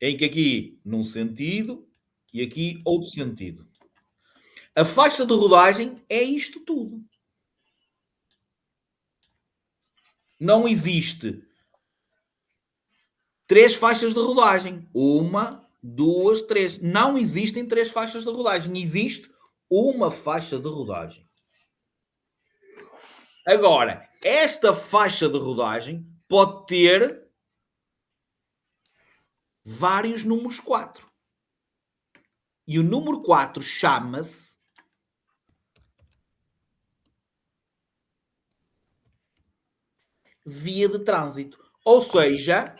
Em que aqui num sentido e aqui outro sentido. A faixa de rodagem é isto tudo. Não existe 3 faixas de rodagem. 1, 2, 3. Não existem 3 faixas de rodagem. Existe uma faixa de rodagem. Agora, esta faixa de rodagem pode ter vários números 4. E o número 4 chama-se via de trânsito. Ou seja,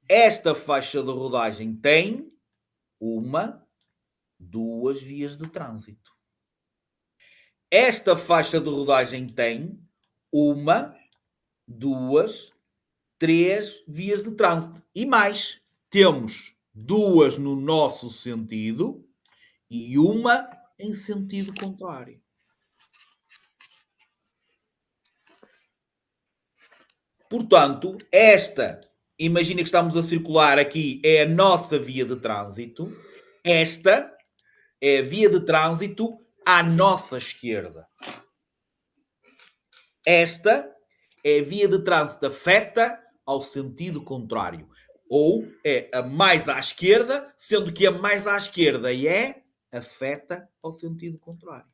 esta faixa de rodagem tem 1, 2 vias de trânsito. Esta faixa de rodagem tem 1, 2, 3 vias de trânsito. E mais, temos 2 no nosso sentido e 1 em sentido contrário. Portanto, imagina que estamos a circular aqui, é a nossa via de trânsito. Esta é a via de trânsito à nossa esquerda. Esta é a via de trânsito afeta ao sentido contrário. Ou é a mais à esquerda, sendo que a mais à esquerda afeta ao sentido contrário.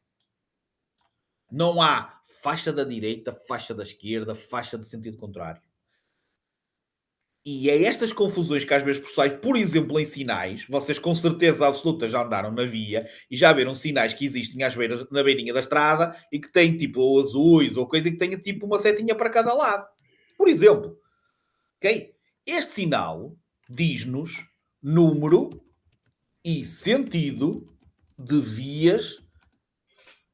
Não há faixa da direita, faixa da esquerda, faixa de sentido contrário. E é estas confusões que às vezes saem, por exemplo, em sinais. Vocês com certeza absoluta já andaram na via e já viram sinais que existem às beiras, na beirinha da estrada e que têm tipo ou azuis ou coisa que tenha tipo uma setinha para cada lado. Por exemplo, ok? Este sinal diz-nos número e sentido de vias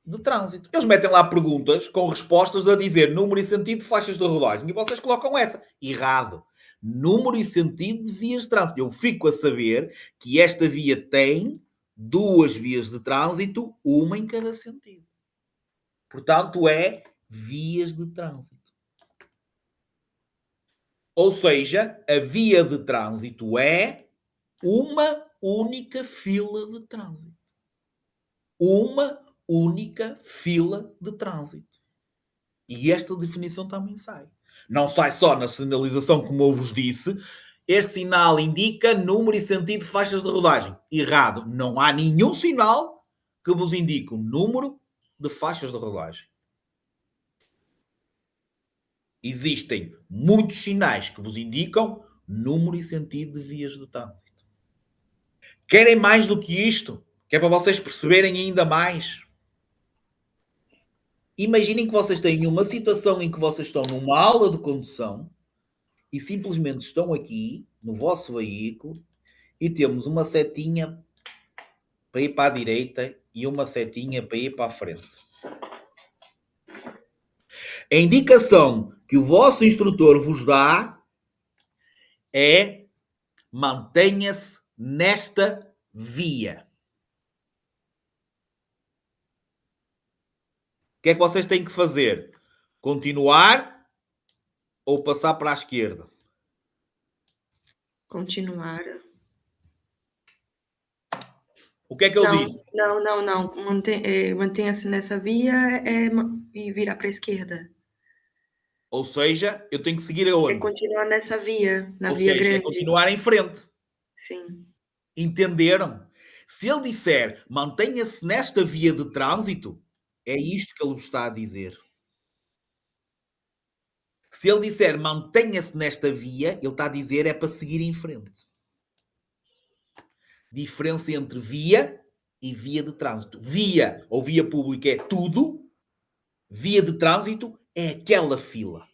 de trânsito. Eles metem lá perguntas com respostas a dizer número e sentido de faixas de rodagem e vocês colocam essa. Errado. Número e sentido de vias de trânsito. Eu fico a saber que esta via tem 2 vias de trânsito, uma em cada sentido. Portanto, é vias de trânsito. Ou seja, a via de trânsito é uma única fila de trânsito. Uma única fila de trânsito. E esta definição também sai. Não sai só na sinalização, como eu vos disse. Este sinal indica número e sentido de faixas de rodagem. Errado. Não há nenhum sinal que vos indique o número de faixas de rodagem. Existem muitos sinais que vos indicam número e sentido de vias de trânsito. Querem mais do que isto? Que é para vocês perceberem ainda mais? Imaginem que vocês têm uma situação em que vocês estão numa aula de condução e simplesmente estão aqui no vosso veículo e temos uma setinha para ir para a direita e uma setinha para ir para a frente. A indicação que o vosso instrutor vos dá é mantenha-se nesta via. O que é que vocês têm que fazer? Continuar ou passar para a esquerda? Continuar. O que é que eu Não, disse? não. Mantenha-se nessa via e virar para a esquerda. Ou seja, eu tenho que seguir É aonde? continuar nessa via, na Ou via seja, é grande. continuar em frente. Sim. Entenderam? Se ele disser mantenha-se nesta via de trânsito, é isto que ele vos está a dizer. Se ele disser mantenha-se nesta via, ele está a dizer é para seguir em frente. Diferença entre via e via de trânsito. Via ou via pública é tudo. Via de trânsito é aquela fila.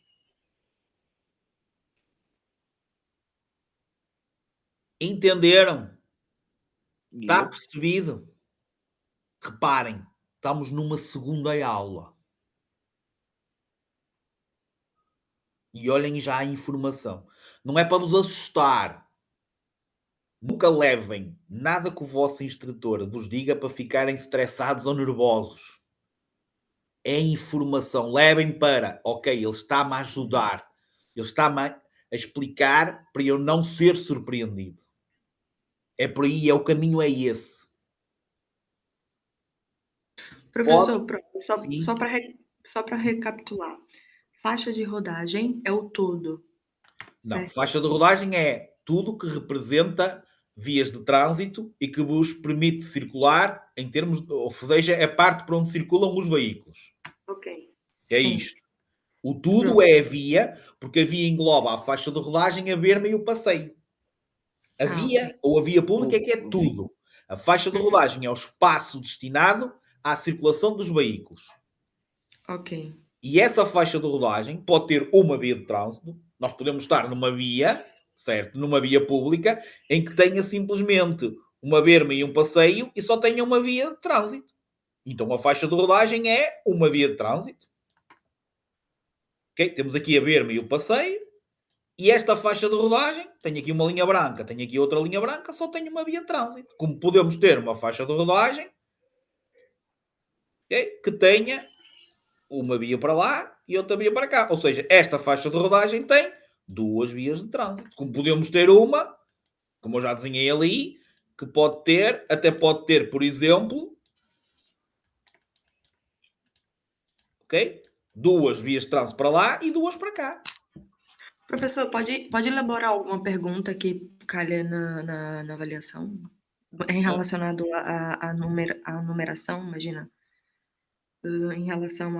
Entenderam? Está percebido? Reparem, estamos numa segunda aula. E olhem já a informação. Não é para vos assustar. Nunca levem nada que o vosso instrutor vos diga para ficarem estressados ou nervosos. É informação. Levem para, ok, ele está-me a ajudar. Ele está-me a explicar para eu não ser surpreendido. É por aí, o caminho é esse. Professor, Sim. só para recapitular. Faixa de rodagem é o todo, Não, certo? faixa de rodagem é tudo que representa vias de trânsito e que vos permite circular em termos, ou seja, a parte por onde circulam os veículos. Ok. É Sim. isto. O tudo é a via, porque a via engloba a faixa de rodagem, a berma e o passeio. A via ou a via pública é que é tudo. A faixa de rodagem é o espaço destinado à circulação dos veículos. Ok. E essa faixa de rodagem pode ter uma via de trânsito. Nós podemos estar numa via, certo? Numa via pública, em que tenha simplesmente uma berma e um passeio e só tenha uma via de trânsito. Então a faixa de rodagem é uma via de trânsito. Ok? Temos aqui a berma e o passeio. E esta faixa de rodagem, tem aqui uma linha branca, tem aqui outra linha branca, só tem uma via de trânsito. Como podemos ter uma faixa de rodagem, okay, que tenha uma via para lá e outra via para cá. Ou seja, esta faixa de rodagem tem duas vias de trânsito. Como podemos ter uma, como eu já desenhei ali, que pode ter, até pode ter, por exemplo, ok? Duas vias de trânsito para lá e duas para cá. Professor, pode elaborar alguma pergunta que calha na avaliação? Em relacionado à numeração, imagina. Em relação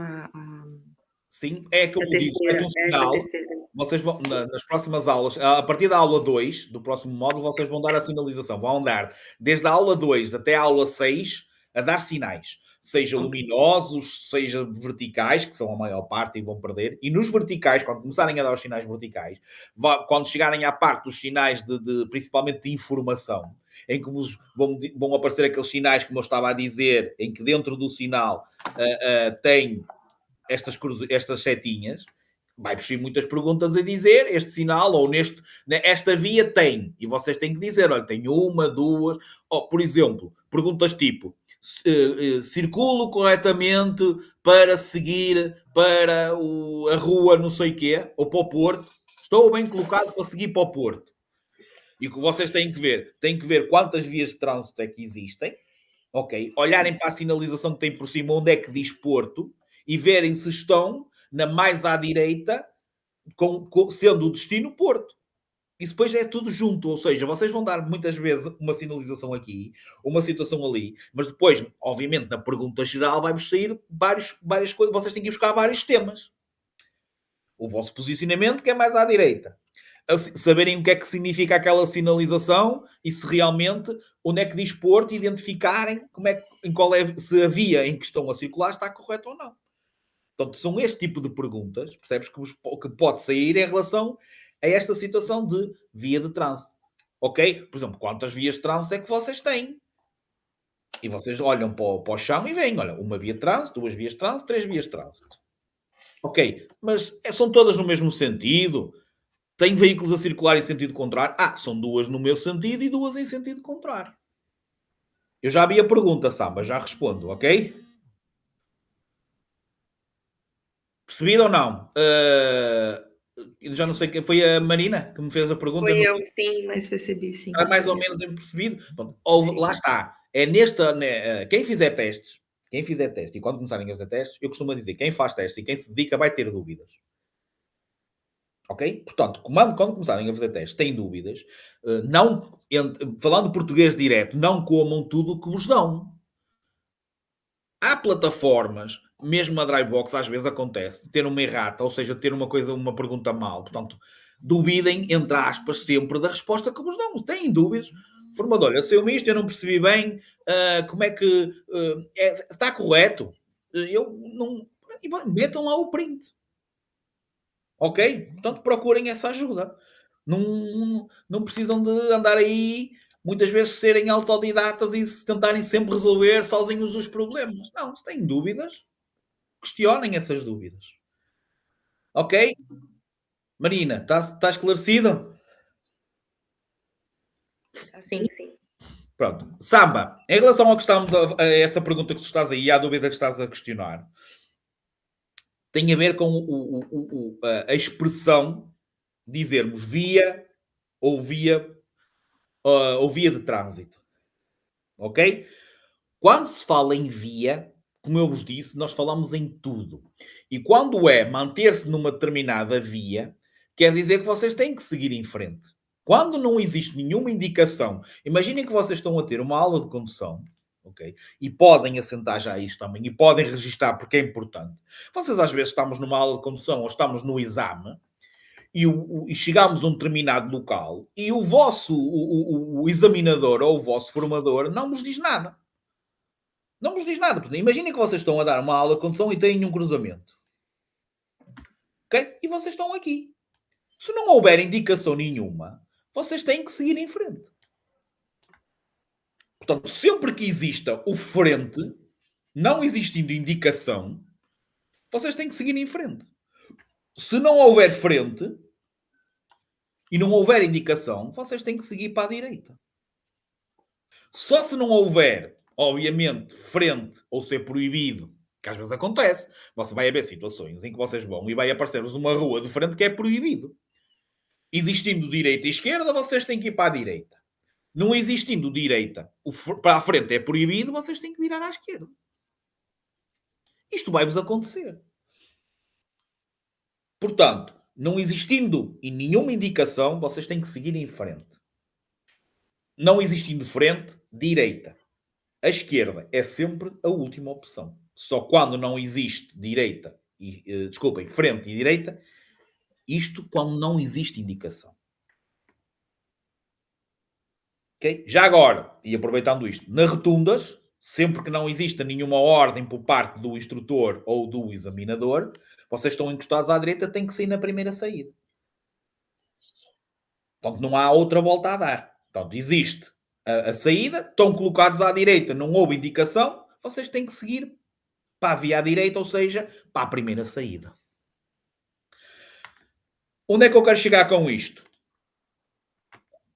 Sim, é como a digo, é um essa sinal. terceira. Vocês vão, nas próximas aulas, a partir da aula 2 do próximo módulo, vocês vão dar a sinalização. Vão dar desde a aula 2 até a aula 6 a dar sinais. Seja Ok. luminosos, seja verticais, que são a maior parte e vão perder. E nos verticais, quando começarem a dar os sinais verticais, quando chegarem à parte dos sinais principalmente de informação, em que vão aparecer aqueles sinais, como eu estava a dizer, em que dentro do sinal tem estas setinhas, vai-vos ser muitas perguntas a dizer, este sinal, ou esta via tem, e vocês têm que dizer, olha, tem uma, duas, ou, por exemplo, perguntas tipo, circulo corretamente para seguir para a rua não sei quê, ou para o Porto, estou bem colocado para seguir para o Porto. E o que vocês têm que ver quantas vias de trânsito é que existem, ok? Olharem para a sinalização que tem por cima, onde é que diz Porto, e verem se estão na mais à direita, sendo o destino Porto. Isso depois é tudo junto, ou seja, vocês vão dar muitas vezes uma sinalização aqui, uma situação ali, mas depois, obviamente, na pergunta geral vai-vos sair várias coisas, vocês têm que ir buscar vários temas. O vosso posicionamento que é mais à direita. Saberem o que é que significa aquela sinalização e se realmente onde é que diz Porto, identificarem se a via em que estão a circular está correta ou não. Portanto, são este tipo de perguntas, percebes, que pode sair em relação a esta situação de via de trânsito. Ok? Por exemplo, quantas vias de trânsito é que vocês têm? E vocês olham para o chão e veem, olha, uma via de trânsito, duas vias de trânsito, três vias de trânsito. Ok, mas são todas no mesmo sentido? Tem veículos a circular em sentido contrário? São duas no meu sentido e duas em sentido contrário. Eu já vi a pergunta, Samba, já respondo, ok? Percebido ou não? Já não sei quem foi a Marina que me fez a pergunta. Foi eu, sim, mas percebi, sim. Está mais ou menos percebido. Bom, lá está. É quem fizer testes, e quando começarem a fazer testes, eu costumo dizer, quem faz testes e quem se dedica vai ter dúvidas. Ok? Portanto, quando começarem a fazer testes, têm dúvidas, falando português direto, não comam tudo o que vos dão. Há plataformas, mesmo a Drybox às vezes acontece, de ter uma errata, ou seja, ter uma pergunta mal. Portanto, duvidem, entre aspas, sempre da resposta que vos dão. Têm dúvidas? Formador, eu sei isto, eu não percebi bem, como é que está correto? Eu não... Metam lá o print. Ok? Portanto, procurem essa ajuda. Não precisam de andar aí, muitas vezes, serem autodidatas e tentarem sempre resolver sozinhos os problemas. Não, se têm dúvidas, questionem essas dúvidas. Ok? Marina, está esclarecido? Sim, sim. Pronto. Samba, em relação ao que estamos a essa pergunta que tu estás aí, à dúvida que estás a questionar, tem a ver com a expressão dizermos via ou via de trânsito. Ok? Quando se fala em via, como eu vos disse, nós falamos em tudo. E quando é manter-se numa determinada via, quer dizer que vocês têm que seguir em frente. Quando não existe nenhuma indicação, imaginem que vocês estão a ter uma aula de condução, ok? E podem assentar já isto também, e podem registar porque é importante. Vocês às vezes estamos numa aula de condução ou estamos no exame e chegamos a um determinado local e o vosso o examinador ou o vosso formador não vos diz nada. Não vos diz nada. Portanto, imaginem que vocês estão a dar uma aula de condução e têm um cruzamento. Ok? E vocês estão aqui. Se não houver indicação nenhuma, vocês têm que seguir em frente. Portanto, sempre que exista o frente, não existindo indicação, vocês têm que seguir em frente. Se não houver frente e não houver indicação, vocês têm que seguir para a direita. Só se não houver, obviamente, frente ou ser proibido, que às vezes acontece, você vai haver situações em que vocês vão e vai aparecer-vos uma rua de frente que é proibido. Existindo direita e esquerda, vocês têm que ir para a direita. Não existindo direita, para a frente é proibido, vocês têm que virar à esquerda. Isto vai-vos acontecer. Portanto, não existindo em nenhuma indicação, vocês têm que seguir em frente. Não existindo frente, direita. A esquerda é sempre a última opção. Só quando não existe direita, desculpem, frente e direita, isto quando não existe indicação. Okay? Já agora, e aproveitando isto, nas rotundas, sempre que não exista nenhuma ordem por parte do instrutor ou do examinador, vocês estão encostados à direita, têm que sair na primeira saída. Portanto, não há outra volta a dar. Portanto, existe a saída, estão colocados à direita, não houve indicação, vocês têm que seguir para a via à direita, ou seja, para a primeira saída. Onde é que eu quero chegar com isto?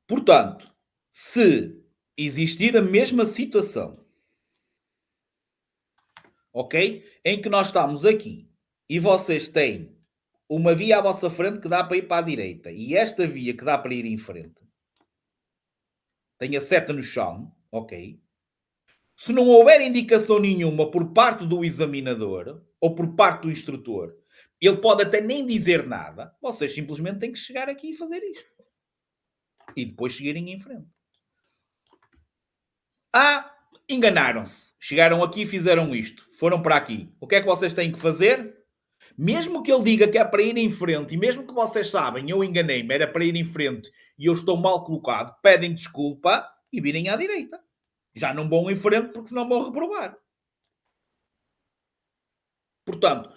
Portanto, se existir a mesma situação, ok? Em que nós estamos aqui e vocês têm uma via à vossa frente que dá para ir para a direita e esta via que dá para ir em frente tem a seta no chão, ok? Se não houver indicação nenhuma por parte do examinador ou por parte do instrutor, ele pode até nem dizer nada, vocês simplesmente têm que chegar aqui e fazer isto. E depois seguirem em frente. Enganaram-se. Chegaram aqui e fizeram isto. Foram para aqui. O que é que vocês têm que fazer? Mesmo que ele diga que é para ir em frente, e mesmo que vocês sabem, eu enganei-me, era para ir em frente e eu estou mal colocado, pedem desculpa e virem à direita. Já não vão em frente porque senão vão reprovar. Portanto,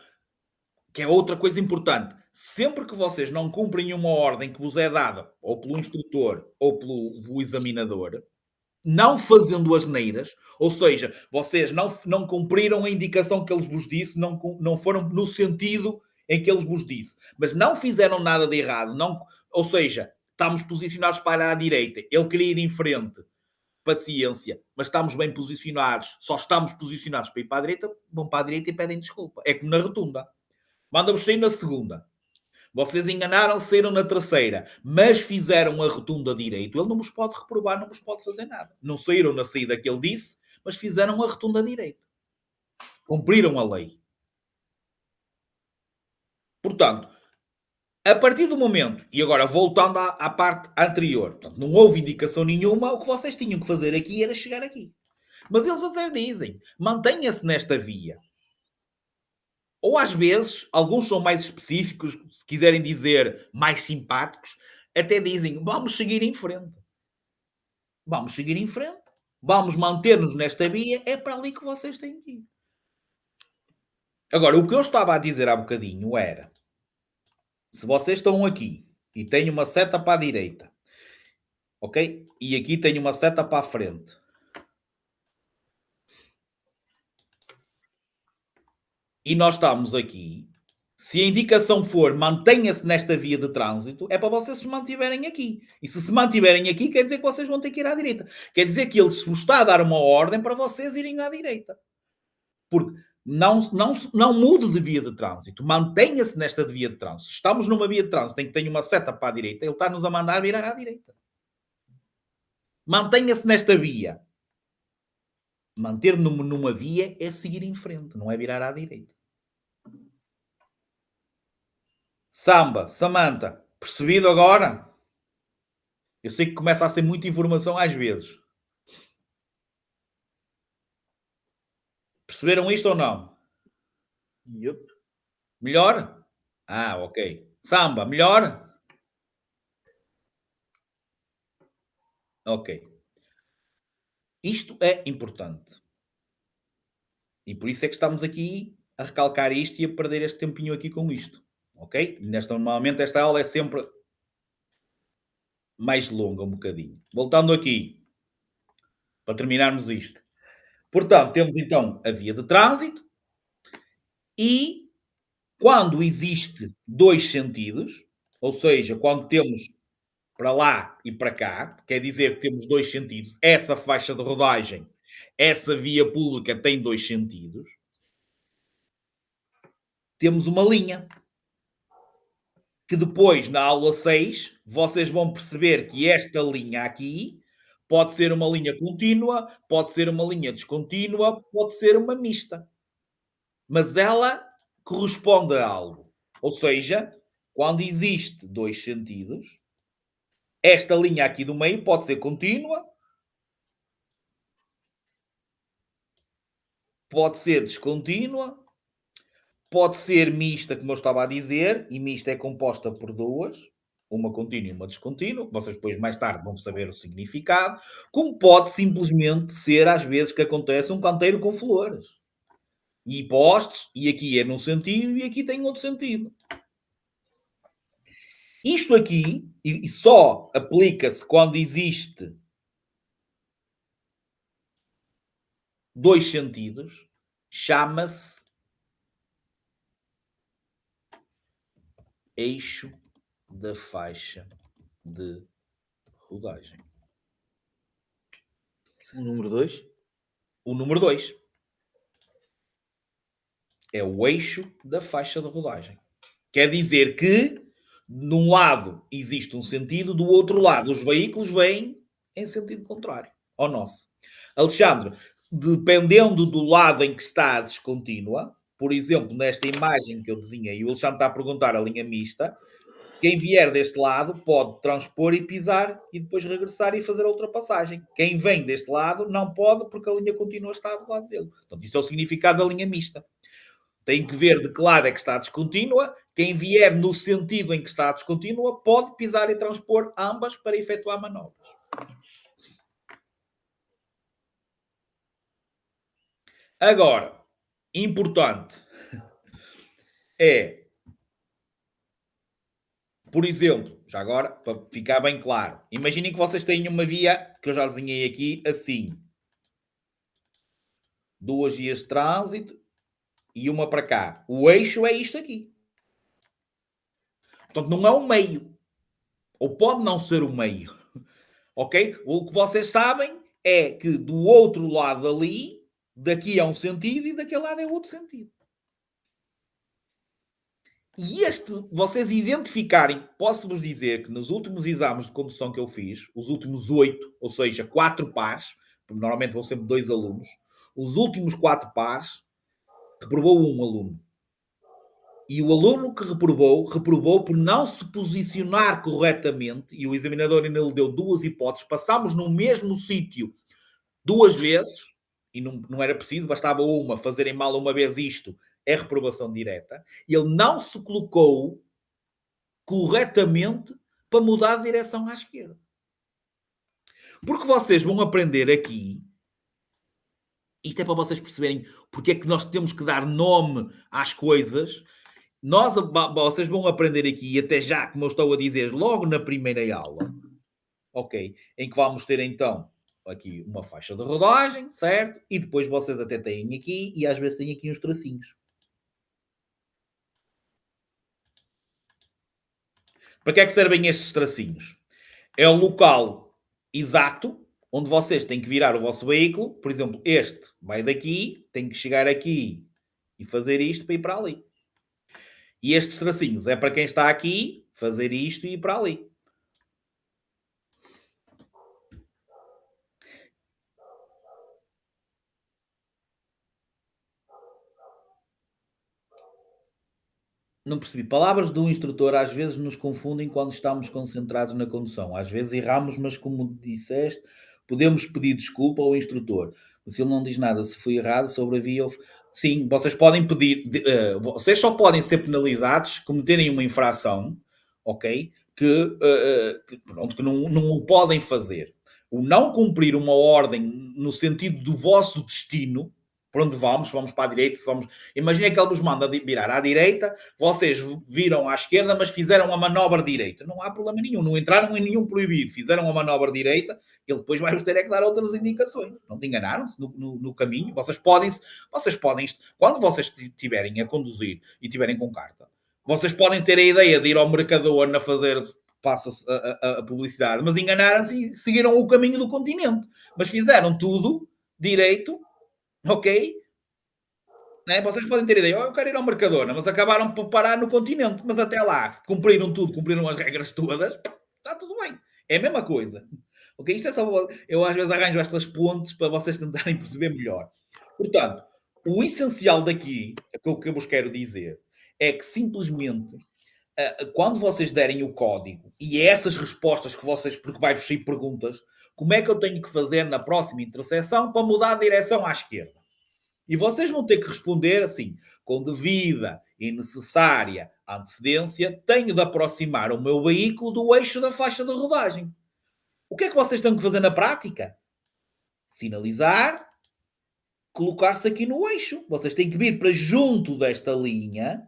que é outra coisa importante, sempre que vocês não cumprem uma ordem que vos é dada ou pelo instrutor ou pelo examinador, não fazendo asneiras, ou seja, vocês não cumpriram a indicação que eles vos disse, não foram no sentido em que eles vos disse, mas não fizeram nada de errado, ou seja, estamos posicionados para a direita, ele queria ir em frente, paciência, mas estamos bem posicionados, só estamos posicionados para ir para a direita, vão para a direita e pedem desculpa. É como na rotunda. Manda-vos sair na segunda. Vocês enganaram-se, saíram na terceira, mas fizeram a rotunda direito. Ele não vos pode reprovar, não vos pode fazer nada. Não saíram na saída que ele disse, mas fizeram a rotunda direito. Cumpriram a lei. Portanto, a partir do momento, e agora voltando à parte anterior, portanto, não houve indicação nenhuma, o que vocês tinham que fazer aqui era chegar aqui. Mas eles até dizem, mantenha-se nesta via. Ou às vezes, alguns são mais específicos, se quiserem dizer mais simpáticos, até dizem, vamos seguir em frente. Vamos seguir em frente. Vamos manter-nos nesta via, é para ali que vocês têm que ir. Agora, o que eu estava a dizer há bocadinho era, se vocês estão aqui e têm uma seta para a direita, ok? E aqui têm uma seta para a frente. E nós estamos aqui, se a indicação for mantenha-se nesta via de trânsito, é para vocês se mantiverem aqui. E se mantiverem aqui, quer dizer que vocês vão ter que ir à direita. Quer dizer que ele vos está a dar uma ordem para vocês irem à direita. Porque não mude de via de trânsito. Mantenha-se nesta via de trânsito. Estamos numa via de trânsito em que tem uma seta para a direita, ele está-nos a mandar virar à direita. Mantenha-se nesta via. Manter numa via é seguir em frente, não é virar à direita. Samba, Samantha, percebido agora? Eu sei que começa a ser muita informação às vezes. Perceberam isto ou não? Yup. Melhor? Ah, ok. Samba, melhor? Ok. Isto é importante. E por isso é que estamos aqui a recalcar isto e a perder este tempinho aqui com isto. Ok? Normalmente esta aula é sempre mais longa um bocadinho. Voltando aqui, para terminarmos isto. Portanto, temos então a via de trânsito e quando existe dois sentidos, ou seja, quando temos para lá e para cá, quer dizer que temos dois sentidos. Essa faixa de rodagem, essa via pública tem dois sentidos. Temos uma linha que depois, na aula 6, vocês vão perceber que esta linha aqui pode ser uma linha contínua, pode ser uma linha descontínua, pode ser uma mista. Mas ela corresponde a algo. Ou seja, quando existe dois sentidos, esta linha aqui do meio pode ser contínua, pode ser descontínua, pode ser mista, como eu estava a dizer, e mista é composta por duas, uma contínua e uma descontínua, que vocês depois mais tarde vão saber o significado, como pode simplesmente ser, às vezes, que acontece um canteiro com flores. E postes, e aqui é num sentido e aqui tem outro sentido. Isto aqui, e só aplica-se quando existe dois sentidos, chama-se eixo da faixa de rodagem. O número 2? O número 2 é o eixo da faixa de rodagem. Quer dizer que, num lado existe um sentido, do outro lado os veículos vêm em sentido contrário ao nosso. Alexandre, dependendo do lado em que está a descontínua, por exemplo, nesta imagem que eu desenhei, o Alexandre está a perguntar a linha mista, quem vier deste lado pode transpor e pisar e depois regressar e fazer a ultrapassagem. Quem vem deste lado não pode porque a linha contínua está do lado dele. Portanto, isso é o significado da linha mista. Tem que ver de que lado é que está descontínua. Quem vier no sentido em que está descontínua pode pisar e transpor ambas para efetuar manobras. Agora, importante é, por exemplo, já agora, para ficar bem claro, imaginem que vocês têm uma via, que eu já desenhei aqui, assim. Duas vias de trânsito e uma para cá. O eixo é isto aqui. Portanto, não é o meio. Ou pode não ser o meio. Ok? O que vocês sabem é que do outro lado ali, daqui é um sentido e daquele lado é outro sentido. E vocês identificarem, posso-vos dizer que nos últimos exames de condução que eu fiz, os últimos 8, ou seja, 4 pares, porque normalmente vão sempre 2 alunos, os últimos 4 pares, reprovou um aluno. E o aluno que reprovou por não se posicionar corretamente, e o examinador ainda lhe deu 2 hipóteses, passámos no mesmo sítio 2 vezes, e não era preciso, bastava uma, fazerem mal uma vez isto, é reprovação direta, e ele não se colocou corretamente para mudar de direção à esquerda. Porque vocês vão aprender aqui, isto é para vocês perceberem porque é que nós temos que dar nome às coisas. Vocês vão aprender aqui, até já, como eu estou a dizer, logo na primeira aula, ok? Em que vamos ter então aqui uma faixa de rodagem, certo? E depois vocês até têm aqui, e às vezes têm aqui uns tracinhos. Para que é que servem estes tracinhos? É o local exato onde vocês têm que virar o vosso veículo. Por exemplo, este vai daqui, tem que chegar aqui e fazer isto para ir para ali. E estes tracinhos é para quem está aqui fazer isto e ir para ali. Não percebi. Palavras do instrutor às vezes nos confundem quando estamos concentrados na condução. Às vezes erramos, mas como disseste, podemos pedir desculpa ao instrutor. Se ele não diz nada, se foi errado, sobre a via... Sim, vocês podem pedir... vocês só podem ser penalizados se cometerem uma infração, ok? Que não o podem fazer. O não cumprir uma ordem no sentido do vosso destino, para onde vamos para a direita, se vamos... Imaginem que ele vos manda virar à direita, vocês viram à esquerda, mas fizeram a manobra direita. Não há problema nenhum, não entraram em nenhum proibido, fizeram a manobra direita, ele depois vai-vos ter que dar outras indicações. Não te enganaram-se no caminho. Vocês podem, quando vocês estiverem a conduzir e estiverem com carta, vocês podem ter a ideia de ir ao Mercadona a fazer... passa a publicidade, mas enganaram-se e seguiram o caminho do continente. Mas fizeram tudo direito, ok? Né? Vocês podem ter ideia, eu quero ir ao Mercadona, mas acabaram por parar no continente. Mas até lá, cumpriram tudo, cumpriram as regras todas, está tudo bem. É a mesma coisa. Ok? Isto é só... Eu às vezes arranjo estas pontes para vocês tentarem perceber melhor. Portanto, o essencial daqui, aquilo que eu vos quero dizer, é que simplesmente quando vocês derem o código e essas respostas que vocês, porque vai-vos sair perguntas, como é que eu tenho que fazer na próxima interseção para mudar a direção à esquerda? E vocês vão ter que responder assim, com devida e necessária antecedência, tenho de aproximar o meu veículo do eixo da faixa de rodagem. O que é que vocês têm que fazer na prática? Sinalizar, colocar-se aqui no eixo. Vocês têm que vir para junto desta linha,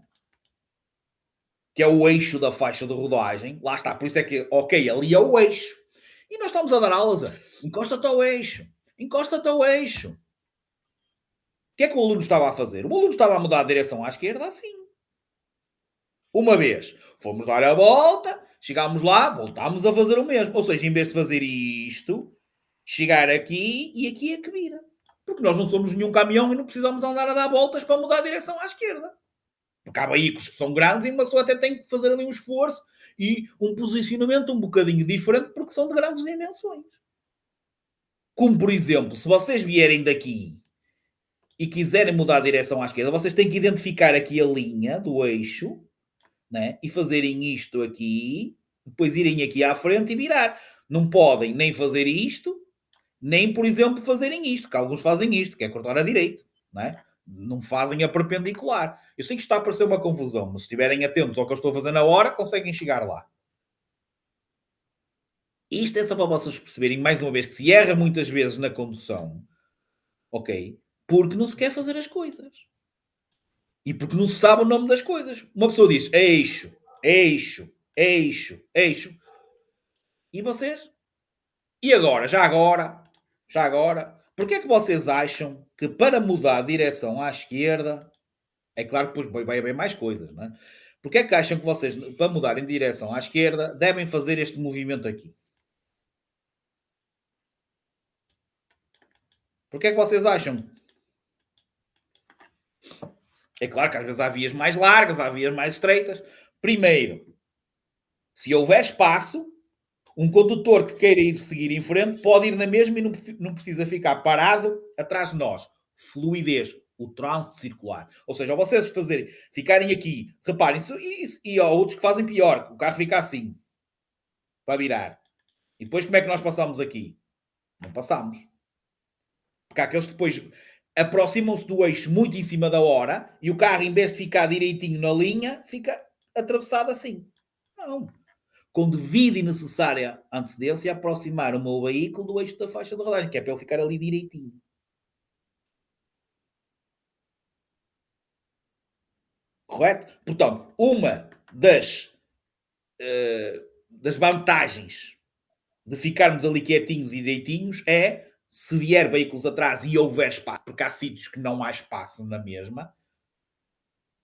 que é o eixo da faixa de rodagem. Lá está, por isso é que, ok, ali é o eixo. E nós estamos a dar aulas. Encosta-te ao eixo. Encosta-te ao eixo. O que é que o aluno estava a fazer? O aluno estava a mudar a direção à esquerda assim. Uma vez fomos dar a volta, chegámos lá, voltámos a fazer o mesmo. Ou seja, em vez de fazer isto, chegar aqui e aqui é que vira. Porque nós não somos nenhum caminhão e não precisamos andar a dar voltas para mudar a direção à esquerda. Porque há veículos que são grandes e uma pessoa até tem que fazer ali um esforço e um posicionamento um bocadinho diferente porque são de grandes dimensões. Como, por exemplo, se vocês vierem daqui e quiserem mudar a direção à esquerda, vocês têm que identificar aqui a linha do eixo, né? E fazerem isto aqui, depois irem aqui à frente e virar. Não podem nem fazer isto, nem, por exemplo, fazerem isto, que alguns fazem isto, que é cortar a direita, né? Não fazem a perpendicular. Eu sei que está a parecer uma confusão, mas se estiverem atentos ao que eu estou a fazer na hora, conseguem chegar lá. Isto é só para vocês perceberem, mais uma vez, que se erra muitas vezes na condução, ok? Porque não se quer fazer as coisas. E porque não se sabe o nome das coisas. Uma pessoa diz eixo, eixo, eixo, eixo. E vocês? E agora? Já agora? Porquê é que vocês acham que para mudar a direção à esquerda, é claro que depois vai haver mais coisas, não é? Porquê é que acham que vocês, para mudarem de direção à esquerda, devem fazer este movimento aqui? Porquê é que vocês acham? É claro que às vezes há vias mais largas, há vias mais estreitas. Primeiro, se houver espaço, um condutor que queira ir seguir em frente pode ir na mesma e não precisa ficar parado atrás de nós. Fluidez, o trânsito circular. Ou seja, ao vocês ficarem aqui, reparem, e há outros que fazem pior, o carro fica assim, para virar. E depois como é que nós passamos aqui? Não passamos. Porque há aqueles que depois aproximam-se do eixo muito em cima da hora e o carro, em vez de ficar direitinho na linha, fica atravessado assim. Não. Com devida e necessária antecedência, aproximar o meu veículo do eixo da faixa de rodagem, que é para ele ficar ali direitinho. Correto? Portanto, uma das vantagens de ficarmos ali quietinhos e direitinhos é, se vier veículos atrás e houver espaço, porque há sítios que não há espaço na mesma,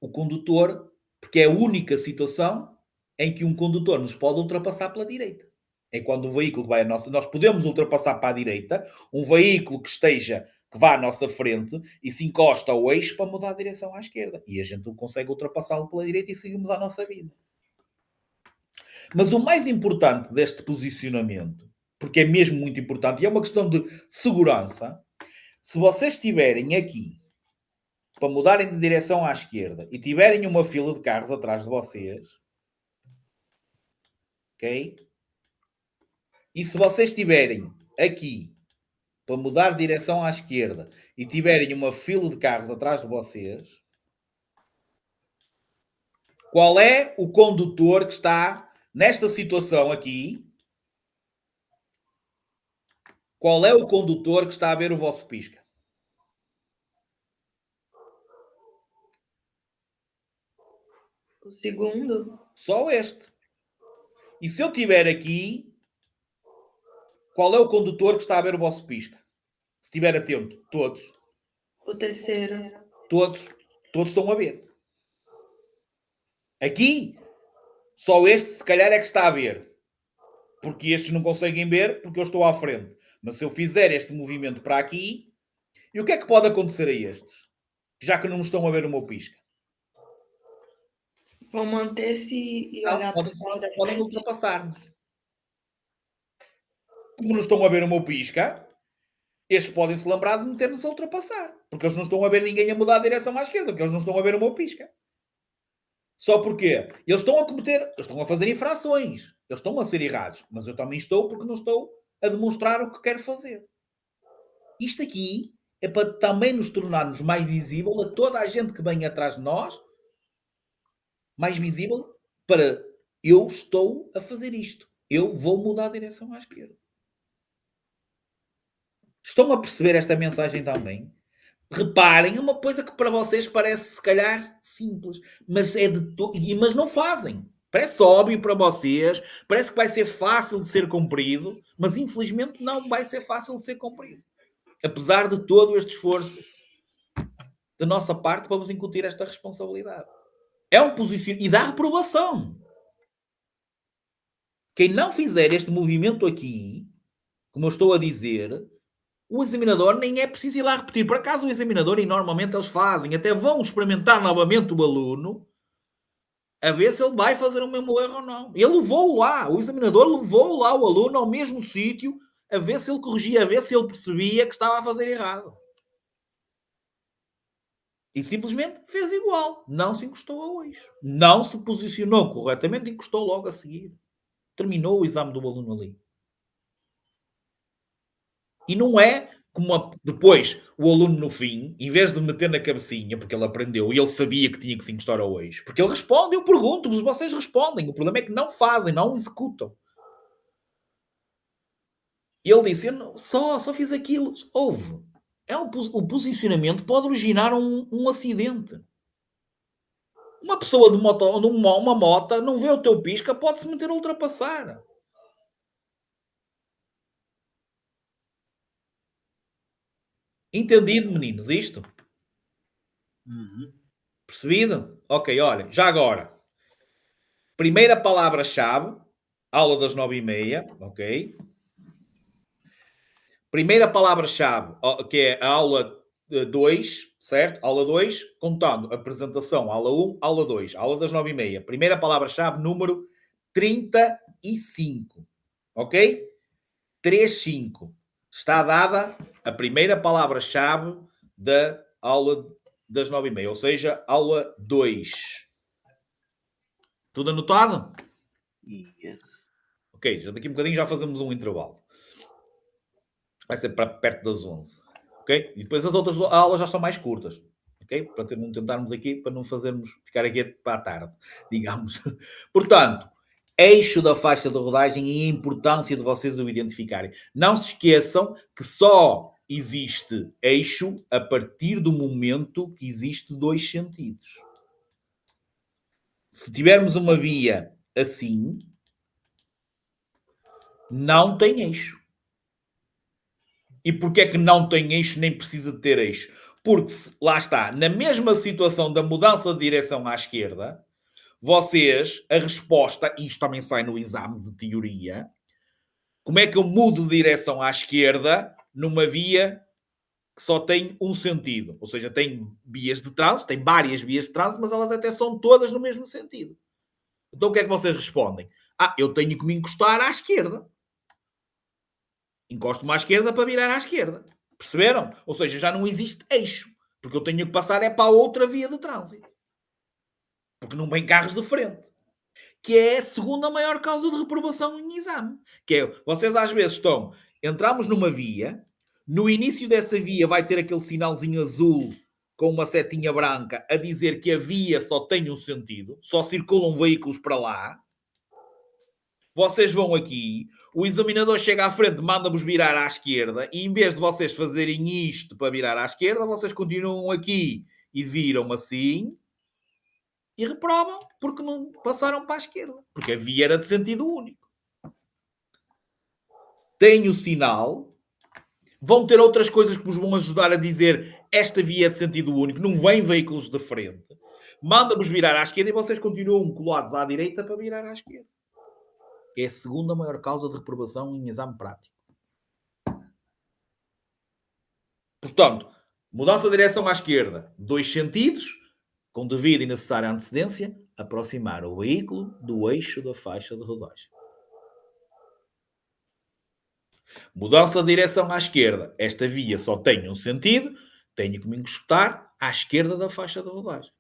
o condutor, porque é a única situação em que um condutor nos pode ultrapassar pela direita. É quando o veículo vai à nossa... Nós podemos ultrapassar para a direita, um veículo que vá à nossa frente e se encosta ao eixo para mudar a direção à esquerda. E a gente não consegue ultrapassá-lo pela direita e seguimos a nossa vida. Mas o mais importante deste posicionamento, porque é mesmo muito importante, e é uma questão de segurança, se vocês estiverem aqui para mudarem de direção à esquerda e tiverem uma fila de carros atrás de vocês, ok? E se vocês estiverem aqui para mudar de direção à esquerda e tiverem uma fila de carros atrás de vocês, qual é o condutor que está nesta situação aqui? Qual é o condutor que está a ver o vosso pisca? O segundo, Só este. E se eu tiver aqui, qual é o condutor que está a ver o vosso pisca? Se estiver atento, todos. o terceiro, Todos estão a ver. Aqui, só este se calhar é que está a ver. Porque estes não conseguem ver porque eu estou à frente. Mas se eu fizer este movimento para aqui, e o que é que pode acontecer a estes? Já que não estão a ver o meu pisca. vão manter-se e Não, olhar para o carro da podem frente. ultrapassar-nos. Como não estão a ver o meu pisca, estes podem se lembrar de meter-nos a ultrapassar. Porque eles não estão a ver ninguém a mudar a direção à esquerda, porque eles não estão a ver o meu pisca. Só porque eles estão a cometer, eles estão a fazer infrações, eles estão a ser errados, mas eu também estou porque não estou a demonstrar o que quero fazer. Isto aqui é para também nos tornarmos mais visível a toda a gente que vem atrás de nós, mais visível para eu estou a fazer isto. Eu vou mudar a direção à esquerda. Estão a perceber esta mensagem também? Reparem, é uma coisa que para vocês parece se calhar simples, mas é mas não fazem. Parece óbvio para vocês, parece que vai ser fácil de ser cumprido, mas infelizmente não vai ser fácil de ser cumprido. Apesar de todo este esforço da nossa parte para vos incutir esta responsabilidade. É um posicionamento e dá reprovação. Quem não fizer este movimento aqui, como eu estou a dizer, o examinador nem é preciso ir lá repetir. Por acaso o examinador, e normalmente eles fazem, até vão experimentar novamente o aluno, a ver se ele vai fazer o mesmo erro ou não. Ele levou lá, o examinador levou lá o aluno ao mesmo sítio, a ver se ele corrigia, a ver se ele percebia que estava a fazer errado. E simplesmente fez igual. Não se encostou a hoje. Não se posicionou corretamente, encostou logo a seguir. Terminou o exame do aluno ali. E não é como depois o aluno no fim, em vez de meter na cabecinha, porque ele aprendeu e ele sabia que tinha que se encostar ao eixo, porque ele responde, eu pergunto-vos, vocês respondem. O problema é que não fazem, não executam. E ele disse, eu só fiz aquilo. Houve. O posicionamento pode originar um acidente. Uma pessoa de moto, uma moto não vê o teu pisca, pode-se meter a ultrapassar. Entendido, meninos, isto? Percebido? Ok, olha, já agora. Primeira palavra-chave, aula das 9h30, ok? Primeira palavra-chave, que é a aula 2, certo? Aula 2, contando apresentação, aula 1, aula 2, aula das 9h30. Primeira palavra-chave, número 35, ok? 35. Está dada a primeira palavra-chave da aula das 9h30, ou seja, aula 2. Tudo anotado? Yes. Ok, já daqui a um bocadinho já fazemos um intervalo. Vai ser para perto das 11. Ok? E depois as outras aulas já são mais curtas. Ok? Para não tentarmos aqui, para não fazermos ficar aqui para a tarde, digamos. Portanto, eixo da faixa de rodagem e a importância de vocês o identificarem. Não se esqueçam que só existe eixo a partir do momento que existe dois sentidos. Se tivermos uma via assim, não tem eixo. E porquê é que não tem eixo nem precisa de ter eixo? Porque, lá está, na mesma situação da mudança de direção à esquerda, vocês, a resposta, e isto também sai no exame de teoria, como é que eu mudo de direção à esquerda numa via que só tem um sentido? Ou seja, tem vias de trânsito, tem várias vias de trânsito, mas elas até são todas no mesmo sentido. Então o que é que vocês respondem? Eu tenho que me encostar à esquerda. Encosto-me à esquerda para virar à esquerda. Perceberam? Ou seja, já não existe eixo. Porque eu tenho que passar é para a outra via de trânsito. Porque não vem carros de frente. Que é a segunda maior causa de reprovação em exame. Que é, vocês às vezes entramos numa via, no início dessa via vai ter aquele sinalzinho azul com uma setinha branca a dizer que a via só tem um sentido, só circulam veículos para lá. Vocês vão aqui, o examinador chega à frente, manda-vos virar à esquerda, e em vez de vocês fazerem isto para virar à esquerda, vocês continuam aqui e viram assim e reprovam porque não passaram para a esquerda. Porque a via era de sentido único. Tem o sinal. Vão ter outras coisas que vos vão ajudar a dizer esta via é de sentido único, não vêm veículos de frente. Manda-vos virar à esquerda e vocês continuam colados à direita para virar à esquerda. É a segunda maior causa de reprovação em exame prático. Portanto, mudança de direção à esquerda, 2 sentidos, com devida e necessária antecedência, aproximar o veículo do eixo da faixa de rodagem. Mudança de direção à esquerda, esta via só tem um sentido, tenho que me encostar à esquerda da faixa de rodagem.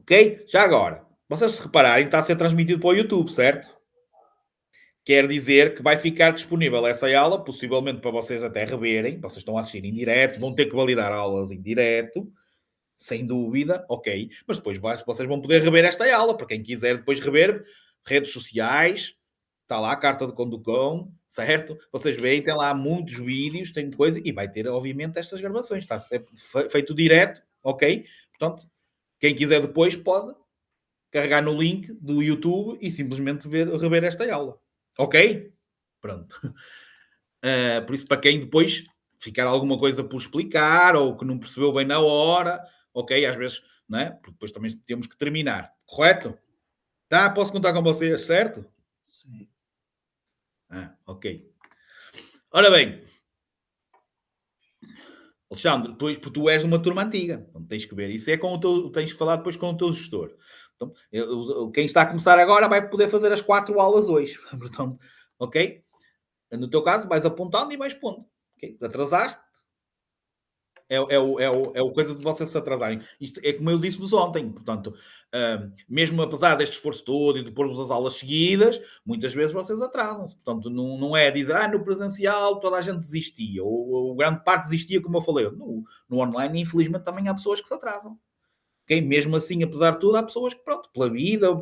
Ok? Já agora, vocês se repararem, está a ser transmitido para o YouTube, certo? Quer dizer que vai ficar disponível essa aula, possivelmente para vocês até reverem. Vocês estão a assistir em direto, vão ter que validar aulas em direto, sem dúvida, ok. Mas depois vocês vão poder rever esta aula, para quem quiser depois rever, redes sociais, está lá a carta de conducão, certo? Vocês veem, tem lá muitos vídeos, tem coisa, e vai ter, obviamente, estas gravações. Está sempre feito direto, ok? Portanto, quem quiser depois pode carregar no link do YouTube e simplesmente rever esta aula. Ok? Pronto. Por isso, para quem depois ficar alguma coisa por explicar ou que não percebeu bem na hora, ok? Às vezes, não é? Porque depois também temos que terminar. Correto? Tá? Posso contar com vocês, certo? Sim. Ok. Ora bem, Alexandre, tu és uma turma antiga, então tens que ver. Isso é com o teu, tens que falar depois com o teu gestor. Então, quem está a começar agora vai poder fazer as 4 aulas hoje. Portanto, ok? No teu caso, vais apontando e vais pondo. Okay? Atrasaste. É o coisa de vocês se atrasarem. Isto é como eu disse-vos ontem. Portanto, mesmo apesar deste esforço todo e de pôr-vos as aulas seguidas, muitas vezes vocês atrasam-se. Portanto, não é dizer, no presencial toda a gente desistia, ou grande parte desistia, como eu falei. No online, infelizmente, também há pessoas que se atrasam. Okay? Mesmo assim, apesar de tudo, há pessoas que, pronto, pela vida,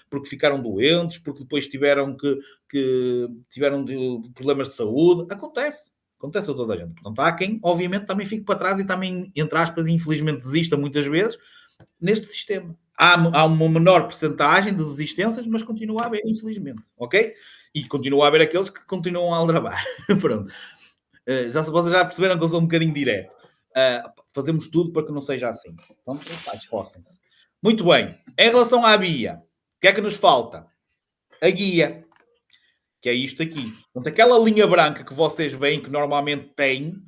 porque ficaram doentes, porque depois tiveram problemas de saúde. Acontece a toda a gente. Portanto, há quem, obviamente, também fique para trás e também, entre aspas, infelizmente desista muitas vezes neste sistema. Há uma menor percentagem de desistências, mas continua a haver, infelizmente. Ok? E continua a haver aqueles que continuam a aldrabar. Pronto. Vocês já perceberam que eu sou um bocadinho direto. Fazemos tudo para que não seja assim. Então, esforcem-se. Muito bem. Em relação à guia, o que é que nos falta? A guia. Que é isto aqui. Portanto, aquela linha branca que vocês veem, que normalmente tem,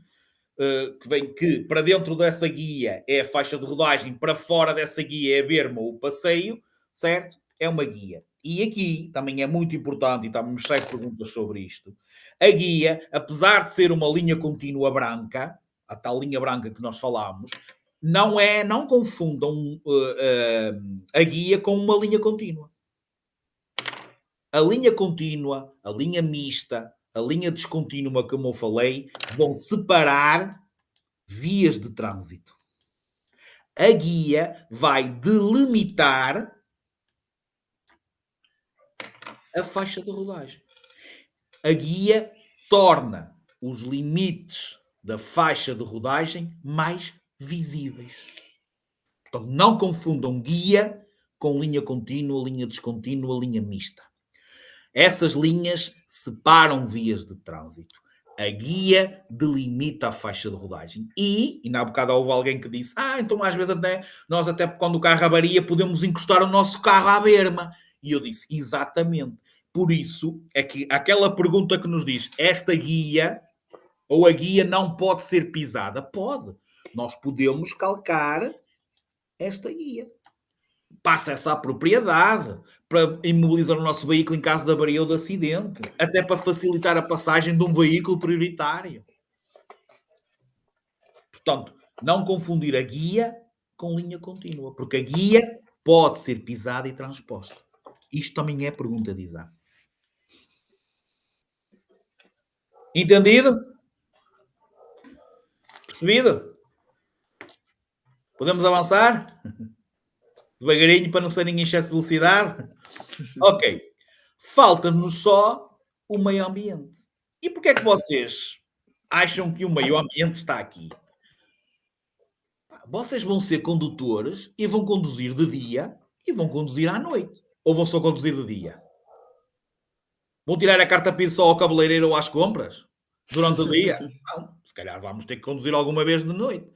que para dentro dessa guia é a faixa de rodagem, para fora dessa guia é a berma ou o passeio, certo? É uma guia. E aqui também é muito importante, e também me chegam perguntas sobre isto, a guia, apesar de ser uma linha contínua branca, a tal linha branca que nós falámos, não confundam a guia com uma linha contínua. A linha contínua, a linha mista, a linha descontínua, como eu falei, vão separar vias de trânsito. A guia vai delimitar a faixa de rodagem. A guia torna os limites da faixa de rodagem mais visíveis. Portanto, não confundam guia com linha contínua, linha descontínua, linha mista. Essas linhas separam vias de trânsito. A guia delimita a faixa de rodagem. E na bocada houve alguém que disse, então às vezes nós até quando o carro avaria podemos encostar o nosso carro à berma. E eu disse, exatamente. Por isso é que aquela pergunta que nos diz, esta guia ou a guia não pode ser pisada? Pode. Nós podemos calcar esta guia. Passa essa à propriedade para imobilizar o nosso veículo em caso de avaria ou de acidente, até para facilitar a passagem de um veículo prioritário. Portanto, não confundir a guia com linha contínua, porque a guia pode ser pisada e transposta. Isto também é pergunta de exame. Entendido? Percebido? Podemos avançar? Devagarinho para não serem em excesso de velocidade? Ok. Falta-nos só o meio ambiente. E porquê é que vocês acham que o meio ambiente está aqui? Vocês vão ser condutores e vão conduzir de dia e vão conduzir à noite. Ou vão só conduzir de dia? Vão tirar a carta PIN só ao cabeleireiro ou às compras? Durante o dia? Não. Se calhar vamos ter que conduzir alguma vez de noite.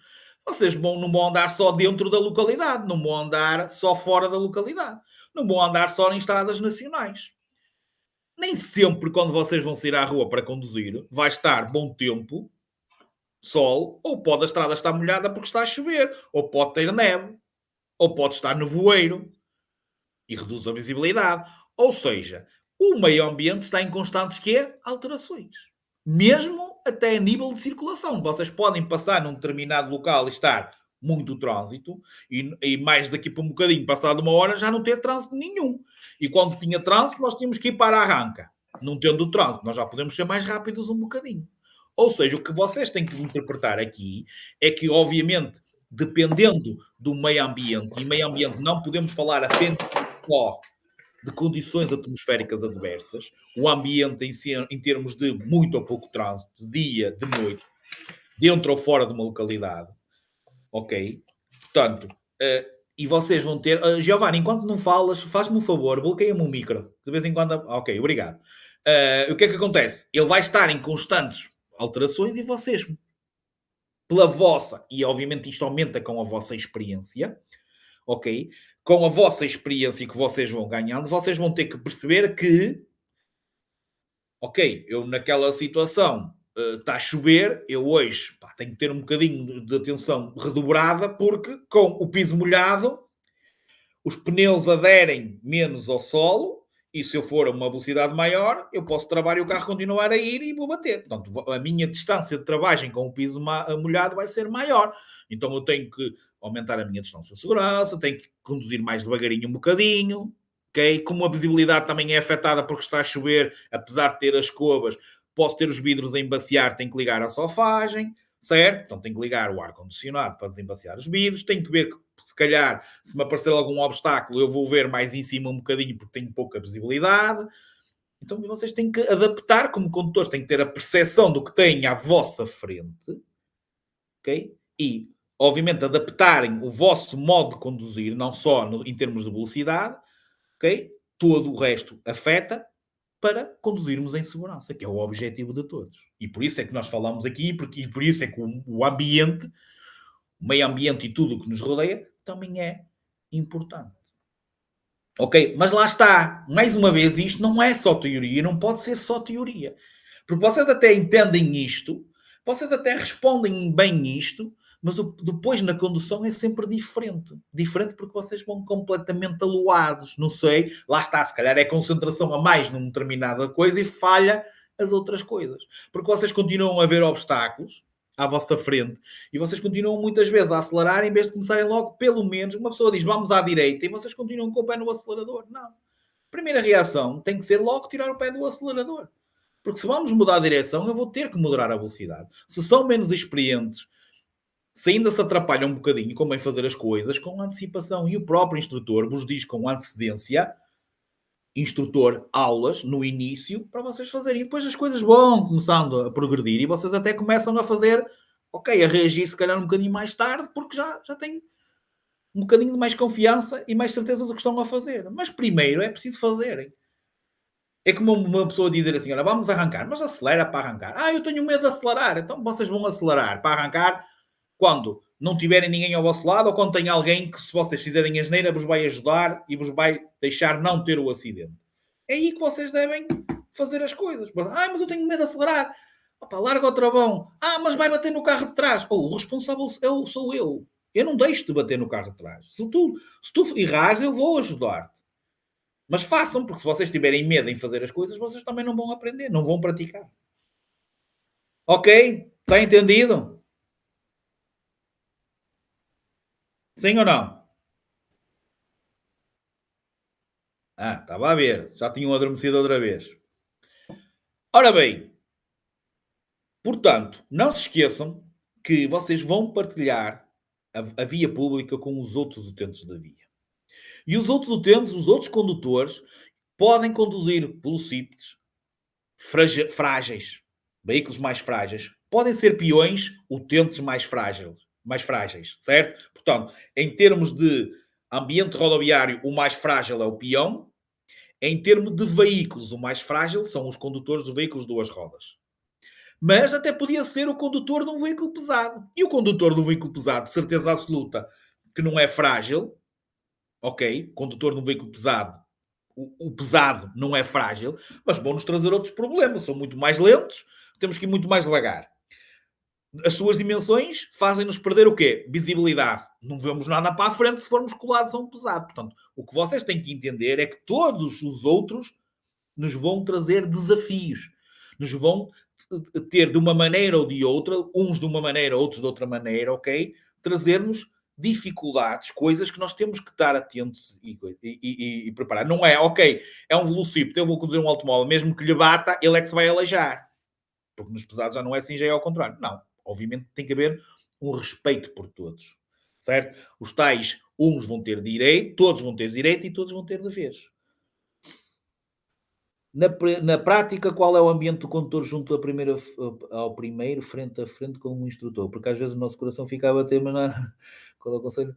Vocês não vão andar só dentro da localidade. Não vão andar só fora da localidade. Não vão andar só em estradas nacionais. Nem sempre quando vocês vão sair à rua para conduzir vai estar bom tempo, sol, ou pode a estrada estar molhada porque está a chover, ou pode ter neve, ou pode estar nevoeiro e reduz a visibilidade. Ou seja, o meio ambiente está em constantes alterações. Mesmo até a nível de circulação. Vocês podem passar num determinado local e estar muito trânsito e mais daqui para um bocadinho, passado uma hora, já não ter trânsito nenhum. E quando tinha trânsito, nós tínhamos que ir para a arranca. Não tendo trânsito, nós já podemos ser mais rápidos um bocadinho. Ou seja, o que vocês têm que interpretar aqui é que, obviamente, dependendo do meio ambiente, e meio ambiente não podemos falar apenas só de condições atmosféricas adversas, o ambiente em, si, em termos de muito ou pouco trânsito, de dia, de noite, dentro ou fora de uma localidade, ok? Portanto, e vocês vão ter... Giovanni, enquanto não falas, faz-me um favor, bloqueia-me o micro. De vez em quando... Ok, obrigado. O que é que acontece? Ele vai estar em constantes alterações e vocês, pela vossa, e obviamente isto aumenta com a vossa experiência, ok? Com a vossa experiência que vocês vão ganhando, vocês vão ter que perceber que, ok, eu naquela situação está a chover, eu hoje tenho que ter um bocadinho de atenção redobrada, porque com o piso molhado, os pneus aderem menos ao solo, e se eu for a uma velocidade maior, eu posso travar e o carro continuar a ir e vou bater. Portanto, a minha distância de travagem com o piso molhado vai ser maior. Então eu tenho que aumentar a minha distância de segurança, tenho que conduzir mais devagarinho um bocadinho, ok? Como a visibilidade também é afetada porque está a chover, apesar de ter as escovas, posso ter os vidros a embaciar, tenho que ligar a solfagem, certo? Então tenho que ligar o ar-condicionado para desembaciar os vidros, tenho que ver que, se calhar, se me aparecer algum obstáculo, eu vou ver mais em cima um bocadinho porque tenho pouca visibilidade. Então vocês têm que adaptar como condutores, têm que ter a percepção do que têm à vossa frente, ok? E, obviamente, adaptarem o vosso modo de conduzir, não só em termos de velocidade, ok? Todo o resto afeta para conduzirmos em segurança, que é o objetivo de todos. E por isso é que nós falamos aqui, e por isso é que o ambiente, o meio ambiente e tudo o que nos rodeia, também é importante. Ok? Mas lá está. Mais uma vez, isto não é só teoria, não pode ser só teoria. Porque vocês até entendem isto, vocês até respondem bem isto, mas depois na condução é sempre diferente. Diferente porque vocês vão completamente aluados. Não sei, lá está, se calhar é concentração a mais numa determinada coisa e falha as outras coisas. Porque vocês continuam a ver obstáculos à vossa frente e vocês continuam muitas vezes a acelerar em vez de começarem logo, pelo menos, uma pessoa diz vamos à direita e vocês continuam com o pé no acelerador. Não. A primeira reação tem que ser logo tirar o pé do acelerador. Porque se vamos mudar a direção, eu vou ter que moderar a velocidade. Se são menos experientes, se ainda se atrapalham um bocadinho, convém fazer as coisas com antecipação. E o próprio instrutor vos diz com antecedência, instrutor, aulas, no início, para vocês fazerem. E depois as coisas vão começando a progredir e vocês até começam a fazer, ok, a reagir se calhar um bocadinho mais tarde, porque já têm um bocadinho de mais confiança e mais certeza do que estão a fazer. Mas primeiro é preciso fazerem. É como uma pessoa dizer assim, olha, vamos arrancar, mas acelera para arrancar. Eu tenho medo de acelerar. Então vocês vão acelerar para arrancar quando não tiverem ninguém ao vosso lado ou quando tem alguém que, se vocês fizerem a asneira, vos vai ajudar e vos vai deixar não ter o acidente. É aí que vocês devem fazer as coisas. Mas eu tenho medo de acelerar. Opa, larga o travão. Mas vai bater no carro de trás. O responsável sou eu. Eu não deixo de bater no carro de trás. Se tu errares, eu vou ajudar-te. Mas façam, porque se vocês tiverem medo em fazer as coisas, vocês também não vão aprender, não vão praticar. Ok? Está entendido? Sim ou não? Estava a ver. Já tinham adormecido outra vez. Ora bem, portanto, não se esqueçam que vocês vão partilhar a via pública com os outros utentes da via. E os outros utentes, os outros condutores, podem conduzir velocípedes frágeis, veículos mais frágeis. Podem ser peões, utentes mais frágeis, certo? Portanto, em termos de ambiente rodoviário, o mais frágil é o peão. Em termos de veículos, o mais frágil são os condutores de veículos de duas rodas. Mas até podia ser o condutor de um veículo pesado. E o condutor de um veículo pesado, de certeza absoluta, que não é frágil, ok? Condutor de um veículo pesado, o pesado não é frágil, mas vão-nos trazer outros problemas. São muito mais lentos, temos que ir muito mais devagar. As suas dimensões fazem-nos perder o quê? Visibilidade. Não vemos nada para a frente se formos colados a um pesado. Portanto, o que vocês têm que entender é que todos os outros nos vão trazer desafios. Nos vão ter de uma maneira ou de outra, uns de uma maneira, outros de outra maneira, ok? Trazer-nos dificuldades, coisas que nós temos que estar atentos e preparar. Não é, ok, é um velocípede, eu vou conduzir um automóvel, mesmo que lhe bata, ele é que se vai aleijar. Porque nos pesados já não é assim, já é ao contrário. Não. Obviamente tem que haver um respeito por todos. Certo? Os tais, uns vão ter direito, todos vão ter direito e todos vão ter deveres. Na prática, qual é o ambiente do condutor junto ao primeiro, frente a frente com um instrutor? Porque às vezes o nosso coração fica a bater, mas não. Qual é o conselho?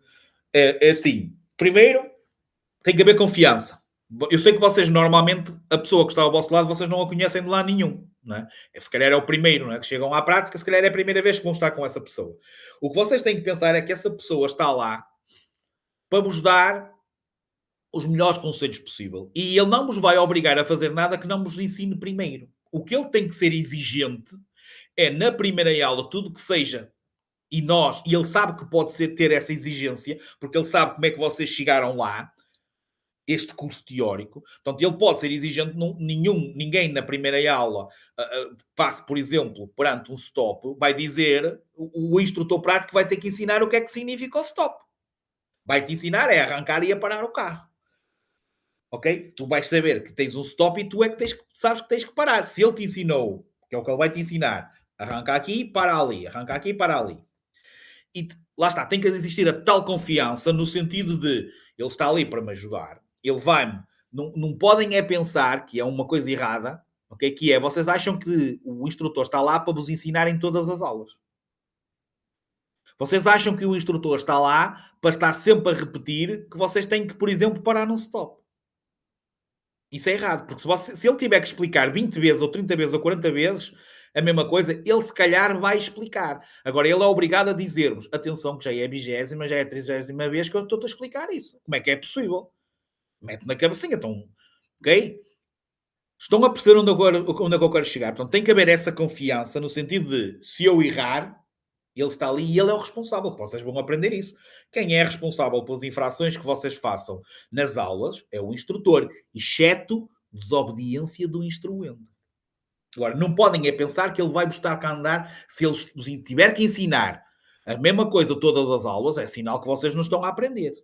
É assim. Primeiro, tem que haver confiança. Eu sei que vocês, normalmente, a pessoa que está ao vosso lado, vocês não a conhecem de lado nenhum. Não é? Se calhar é o primeiro, não é? Que chegam à prática, se calhar é a primeira vez que vão estar com essa pessoa. O que vocês têm que pensar é que essa pessoa está lá para vos dar os melhores conselhos possível. E ele não vos vai obrigar a fazer nada que não vos ensine primeiro. O que ele tem que ser exigente é, na primeira aula, tudo que seja, e ele sabe que pode ter essa exigência, porque ele sabe como é que vocês chegaram lá, este curso teórico. Portanto, ele pode ser exigente. Ninguém na primeira aula passe, por exemplo, perante um stop, vai dizer, o instrutor prático vai ter que ensinar o que é que significa o stop. Vai-te ensinar a arrancar e a parar o carro. Ok? Tu vais saber que tens um stop e tu é que sabes que tens que parar. Se ele te ensinou, que é o que ele vai te ensinar, arranca aqui, para ali, arranca aqui, para ali. E lá está, tem que existir a tal confiança no sentido de ele está ali para me ajudar. Ele vai-me... Não podem pensar que é uma coisa errada, ok? Que é, vocês acham que o instrutor está lá para vos ensinar em todas as aulas. Vocês acham que o instrutor está lá para estar sempre a repetir que vocês têm que, por exemplo, parar num stop. Isso é errado, porque se ele tiver que explicar 20 vezes, ou 30 vezes, ou 40 vezes a mesma coisa, ele se calhar vai explicar. Agora, ele é obrigado a dizer-vos, atenção, que já é a 20ª, já é a 30ª vez que eu estou a explicar isso. Como é que é possível? Mete na cabecinha, então, ok? Estão a perceber onde é que eu quero chegar. Portanto, tem que haver essa confiança no sentido de, se eu errar, ele está ali e ele é o responsável. Vocês vão aprender isso. Quem é responsável pelas infrações que vocês façam nas aulas é o instrutor, exceto desobediência do instruente. Agora, não podem pensar que ele vai buscar cá andar se ele tiver que ensinar a mesma coisa todas as aulas, é sinal que vocês não estão a aprender.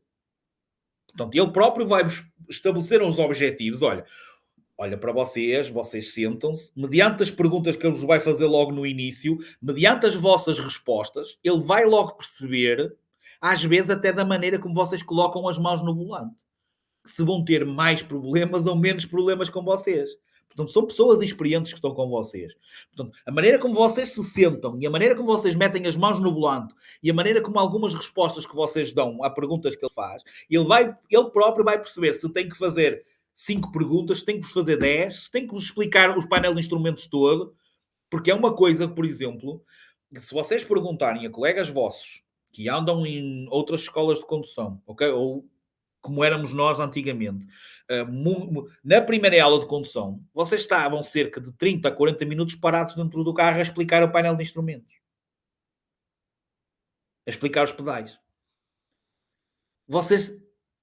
Portanto, ele próprio vai estabelecer uns objetivos. Olha para vocês sentam-se, mediante as perguntas que ele vos vai fazer logo no início, mediante as vossas respostas, ele vai logo perceber, às vezes até da maneira como vocês colocam as mãos no volante, se vão ter mais problemas ou menos problemas com vocês. Portanto, são pessoas experientes que estão com vocês. Portanto, a maneira como vocês se sentam e a maneira como vocês metem as mãos no volante e a maneira como algumas respostas que vocês dão a perguntas que ele faz, ele próprio vai perceber se tem que fazer 5 perguntas, se tem que vos fazer 10, se tem que vos explicar os painéis de instrumentos todo, porque é uma coisa, por exemplo, que se vocês perguntarem a colegas vossos que andam em outras escolas de condução, ok? Ou como éramos nós antigamente, na primeira aula de condução, vocês estavam cerca de 30 a 40 minutos parados dentro do carro a explicar o painel de instrumentos. A explicar os pedais. Vocês,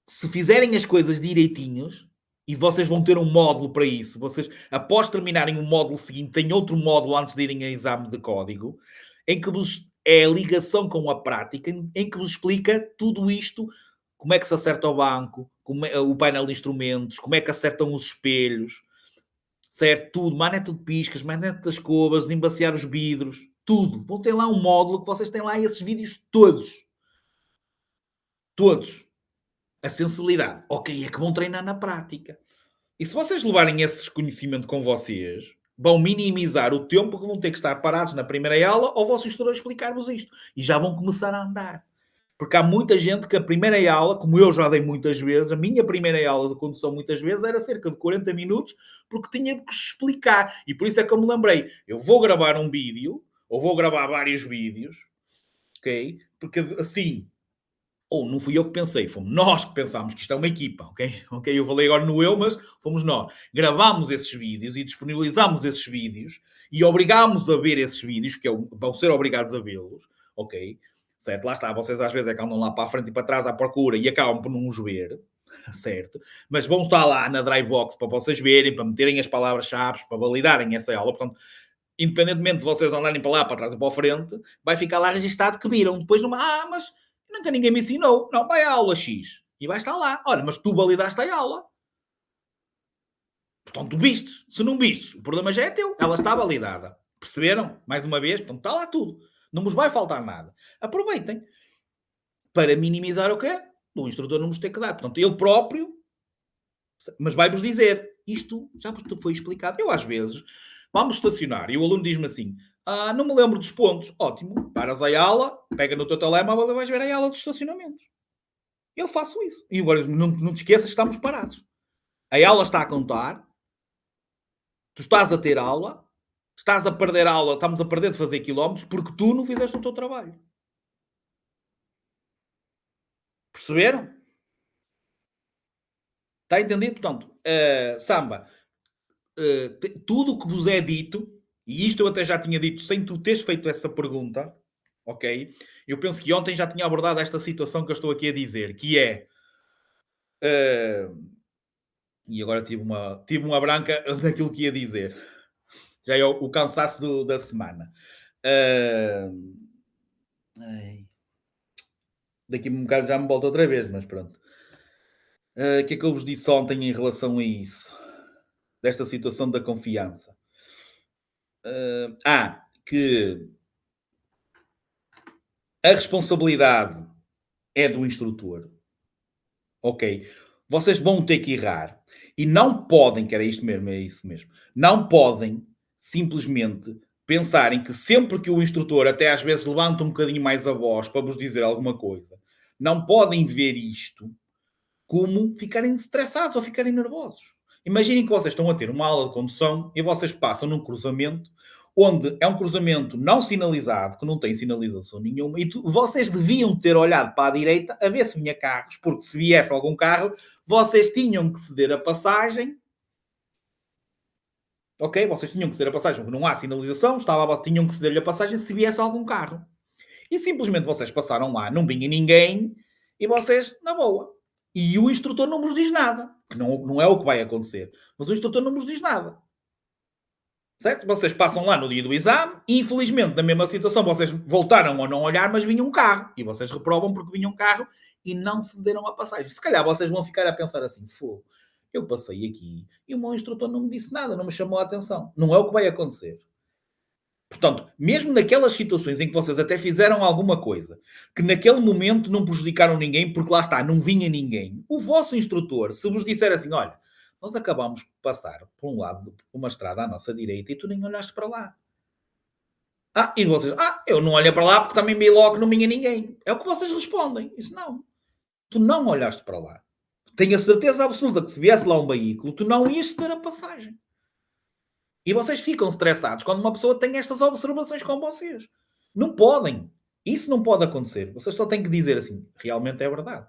se fizerem as coisas direitinhos, e vocês vão ter um módulo para isso, vocês, após terminarem o módulo seguinte, têm outro módulo antes de irem a exame de código, em que vos é a ligação com a prática em que vos explica tudo isto, como é que se acerta o banco, o painel de instrumentos, como é que acertam os espelhos, certo? Tudo, manete de piscas, manete das escovas, desembaciar os vidros, tudo. Vão ter lá um módulo que vocês têm lá esses vídeos todos. Todos. A sensibilidade. Ok, é que vão treinar na prática. E se vocês levarem esse conhecimento com vocês, vão minimizar o tempo que vão ter que estar parados na primeira aula ou o vosso instrutor explicar-vos isto. E já vão começar a andar. Porque há muita gente que a primeira aula, como eu já dei muitas vezes, a minha primeira aula de condução muitas vezes era cerca de 40 minutos, porque tinha que explicar. E por isso é que eu me lembrei, eu vou gravar um vídeo, ou vou gravar vários vídeos, ok? Porque assim, ou não fui eu que pensei, fomos nós que pensámos que isto é uma equipa, ok? Ok, eu falei agora no eu, mas fomos nós. Gravámos esses vídeos e disponibilizámos esses vídeos e obrigámos a ver esses vídeos, que vão ser obrigados a vê-los, ok? Certo? Lá está, vocês às vezes é que andam lá para a frente e para trás à procura e acabam por não os ver, certo? Mas vão estar lá na Drybox para vocês verem, para meterem as palavras-chave, para validarem essa aula. Portanto, independentemente de vocês andarem para lá, para trás e para a frente, vai ficar lá registado que viram. Depois, mas nunca ninguém me ensinou. Não, vai à aula X. E vai estar lá. Olha, mas tu validaste a aula. Portanto, tu vistes. Se não vistes, o problema já é teu. Ela está validada. Perceberam? Mais uma vez, portanto, está lá tudo. Não vos vai faltar nada. Aproveitem. Para minimizar o quê? O instrutor não vos ter que dar. Portanto, ele próprio, mas vai-vos dizer. Isto já vos foi explicado. Eu, às vezes, vamos estacionar e o aluno diz-me assim, não me lembro dos pontos. Ótimo. Paras a aula, pega no teu telemóvel e vais ver a aula dos estacionamentos. Eu faço isso. E agora, não te esqueças que estamos parados. A aula está a contar. Tu estás a ter aula. Estás a perder aula, estamos a perder de fazer quilómetros porque tu não fizeste o teu trabalho. Perceberam? Está entendido? Portanto, Samba, tudo o que vos é dito, e isto eu até já tinha dito sem tu teres feito essa pergunta, ok? Eu penso que ontem já tinha abordado esta situação que eu estou aqui a dizer, que é... e agora tive uma branca daquilo que ia dizer. Já é o cansaço da semana. Daqui a um bocado já me volto outra vez, mas pronto. O que é que eu vos disse ontem em relação a isso? Desta situação da confiança. Que a responsabilidade é do instrutor. Ok. Vocês vão ter que errar. E não podem, que era isto mesmo, é isso mesmo. Não podem simplesmente pensarem que sempre que o instrutor até às vezes levanta um bocadinho mais a voz para vos dizer alguma coisa, não podem ver isto como ficarem estressados ou ficarem nervosos. Imaginem que vocês estão a ter uma aula de condução e vocês passam num cruzamento onde é um cruzamento não sinalizado, que não tem sinalização nenhuma, e vocês deviam ter olhado para a direita a ver se vinha carros, porque se viesse algum carro, vocês tinham que ceder a passagem. Ok? Vocês tinham que ceder a passagem, porque não há sinalização, tinham que ceder-lhe a passagem se viesse algum carro. E simplesmente vocês passaram lá, não vinha ninguém, e vocês, na boa. E o instrutor não vos diz nada, que não é o que vai acontecer, mas o instrutor não vos diz nada. Certo? Vocês passam lá no dia do exame e, infelizmente, na mesma situação, vocês voltaram a não olhar, mas vinha um carro. E vocês reprovam porque vinha um carro e não cederam a passagem. Se calhar vocês vão ficar a pensar assim, fogo, eu passei aqui e o meu instrutor não me disse nada, não me chamou a atenção. Não é o que vai acontecer. Portanto, mesmo naquelas situações em que vocês até fizeram alguma coisa, que naquele momento não prejudicaram ninguém, porque lá está, não vinha ninguém, o vosso instrutor, se vos disser assim, olha, nós acabámos de passar por um lado, por uma estrada à nossa direita e tu nem olhaste para lá. E vocês, eu não olhei para lá porque também vi logo que não vinha ninguém. É o que vocês respondem. Isso não. Tu não olhaste para lá. Tenho a certeza absoluta que se viesse lá um veículo, tu não ias ceder a passagem. E vocês ficam estressados quando uma pessoa tem estas observações com vocês. Não podem. Isso não pode acontecer. Vocês só têm que dizer assim, realmente é verdade.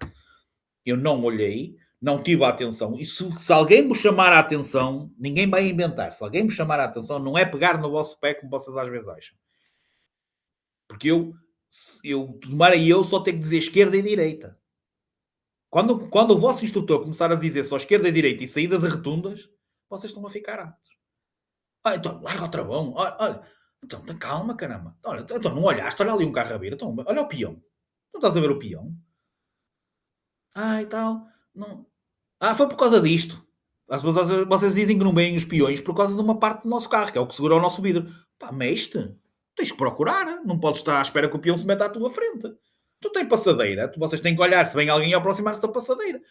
Eu não olhei, não tive a atenção. E se alguém me chamar a atenção, ninguém vai inventar. Se alguém me chamar a atenção, não é pegar no vosso pé como vocês às vezes acham. Porque eu só tenho que dizer esquerda e direita. Quando o vosso instrutor começar a dizer só esquerda e direita e saída de rotundas, vocês estão a ficar aptos. Então, larga o travão. Olha, Então, tem calma, caramba. Olha, então não olhaste, olha ali um carro a vir. Então, olha o peão. Não estás a ver o peão? Ah, e tal. Não. Ah, foi por causa disto. Às vezes vocês dizem que não veem os peões por causa de uma parte do nosso carro, que é o que segura o nosso vidro. Pá, meste. Tens que procurar. Não podes estar à espera que o peão se meta à tua frente. Tu tens passadeira. Vocês têm que olhar se vem alguém a aproximar-se da passadeira.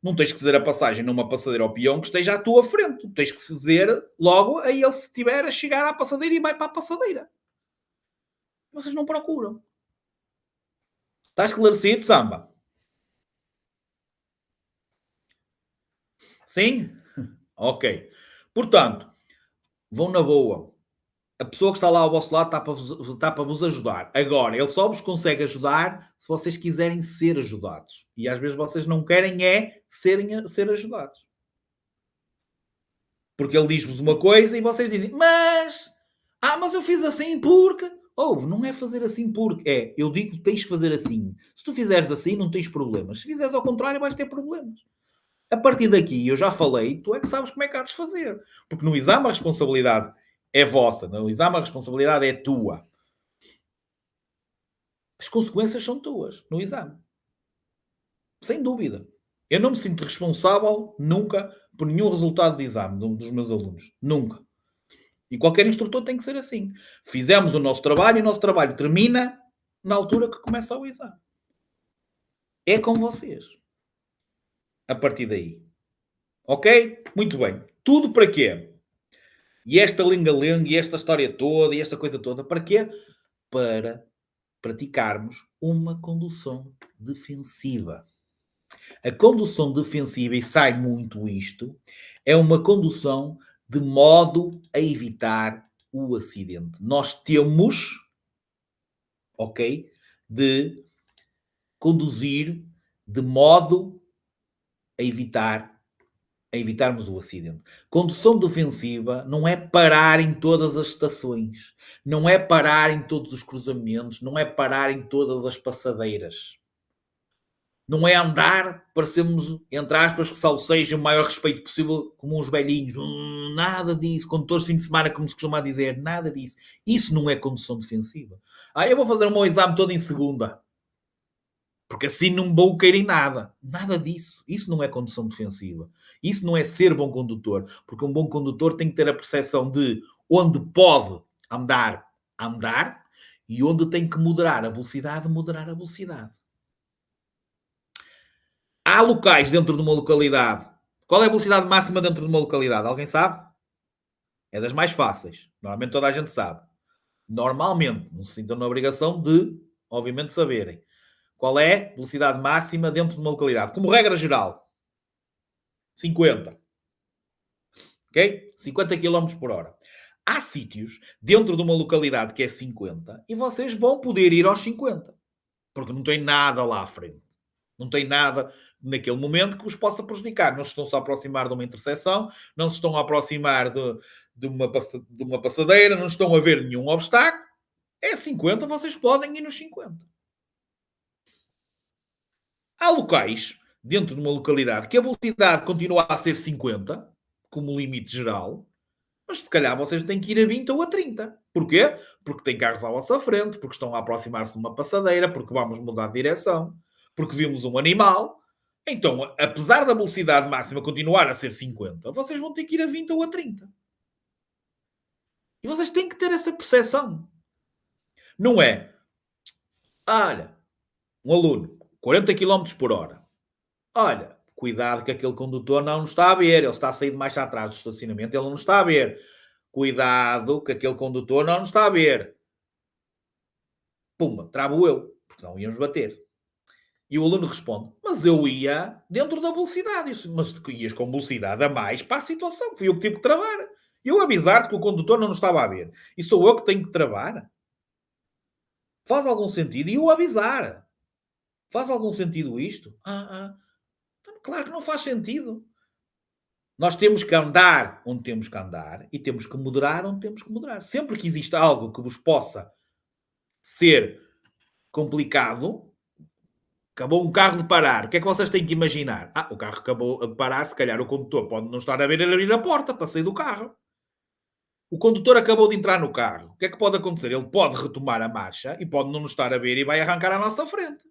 Não tens que dizer a passagem numa passadeira ao peão que esteja à tua frente. Tu tens que dizer logo a ele se estiver a chegar à passadeira e vai para a passadeira. Vocês não procuram. Está esclarecido, Samba? Sim? Ok. Portanto, vão na boa. A pessoa que está lá ao vosso lado está para vos ajudar. Agora, ele só vos consegue ajudar se vocês quiserem ser ajudados. E às vezes vocês não querem ser ajudados. Porque ele diz-vos uma coisa e vocês dizem, mas eu fiz assim porque... não é fazer assim porque... eu digo que tens que fazer assim. Se tu fizeres assim, não tens problemas. Se fizeres ao contrário, vais ter problemas. A partir daqui, eu já falei, tu é que sabes como é que há de fazer. Porque no exame a responsabilidade é vossa. No exame a responsabilidade é tua. As consequências são tuas no exame. Sem dúvida. Eu não me sinto responsável nunca por nenhum resultado de exame dos meus alunos. Nunca. E qualquer instrutor tem que ser assim. Fizemos o nosso trabalho e o nosso trabalho termina na altura que começa o exame. É com vocês. A partir daí. Ok? Muito bem. Tudo para quê? E esta lenga-lenga, e esta história toda, e esta coisa toda, para quê? Para praticarmos uma condução defensiva. A condução defensiva, e sai muito isto, é uma condução de modo a evitar o acidente. Nós temos, ok, de conduzir de modo a evitarmos o acidente. Condução defensiva não é parar em todas as estações, não é parar em todos os cruzamentos, não é parar em todas as passadeiras. Não é andar, parecemos, entre aspas, que salseja o maior respeito possível como uns velhinhos. Nada disso. Condutores de fim de semana, como se costuma dizer, nada disso. Isso não é condução defensiva. Eu vou fazer o meu exame todo em segunda. Porque assim não vou cair em nada. Nada disso. Isso não é condução defensiva. Isso não é ser bom condutor. Porque um bom condutor tem que ter a percepção de onde pode andar, e onde tem que moderar a velocidade. Há locais dentro de uma localidade. Qual é a velocidade máxima dentro de uma localidade? Alguém sabe? É das mais fáceis. Normalmente toda a gente sabe. Normalmente. Não se sintam na obrigação de, obviamente, saberem. Qual é a velocidade máxima dentro de uma localidade? Como regra geral. 50. Ok? 50 km por hora. Há sítios dentro de uma localidade que é 50 e vocês vão poder ir aos 50. Porque não tem nada lá à frente. Não tem nada naquele momento que vos possa prejudicar. Não se estão-se a aproximar de uma interseção, não se estão a aproximar de uma passadeira, não estão a ver nenhum obstáculo. É 50, vocês podem ir nos 50. Há locais, dentro de uma localidade, que a velocidade continua a ser 50, como limite geral, mas se calhar vocês têm que ir a 20 ou a 30. Porquê? Porque tem carros à vossa frente, porque estão a aproximar-se de uma passadeira, porque vamos mudar de direção, porque vimos um animal. Então, apesar da velocidade máxima continuar a ser 50, vocês vão ter que ir a 20 ou a 30. E vocês têm que ter essa percepção. Não é, olha, um aluno, 40 km por hora. Olha, cuidado que aquele condutor não nos está a ver. Ele está a sair de mais atrás do estacionamento. Ele não nos está a ver. Cuidado que aquele condutor não nos está a ver. Pumba, travo eu. Porque não íamos bater. E o aluno responde, mas eu ia dentro da velocidade. Disse, mas tu ias com velocidade a mais para a situação. Fui eu que tive que travar. Eu avisar-te que o condutor não nos estava a ver. E sou eu que tenho que travar? Faz algum sentido? E eu avisar. Faz algum sentido isto? Claro que não faz sentido. Nós temos que andar onde temos que andar e temos que moderar onde temos que moderar. Sempre que existe algo que vos possa ser complicado, acabou um carro de parar. O que é que vocês têm que imaginar? O carro acabou de parar, se calhar o condutor pode não estar a ver ele abrir a porta para sair do carro. O condutor acabou de entrar no carro. O que é que pode acontecer? Ele pode retomar a marcha e pode não nos estar a ver e vai arrancar à nossa frente.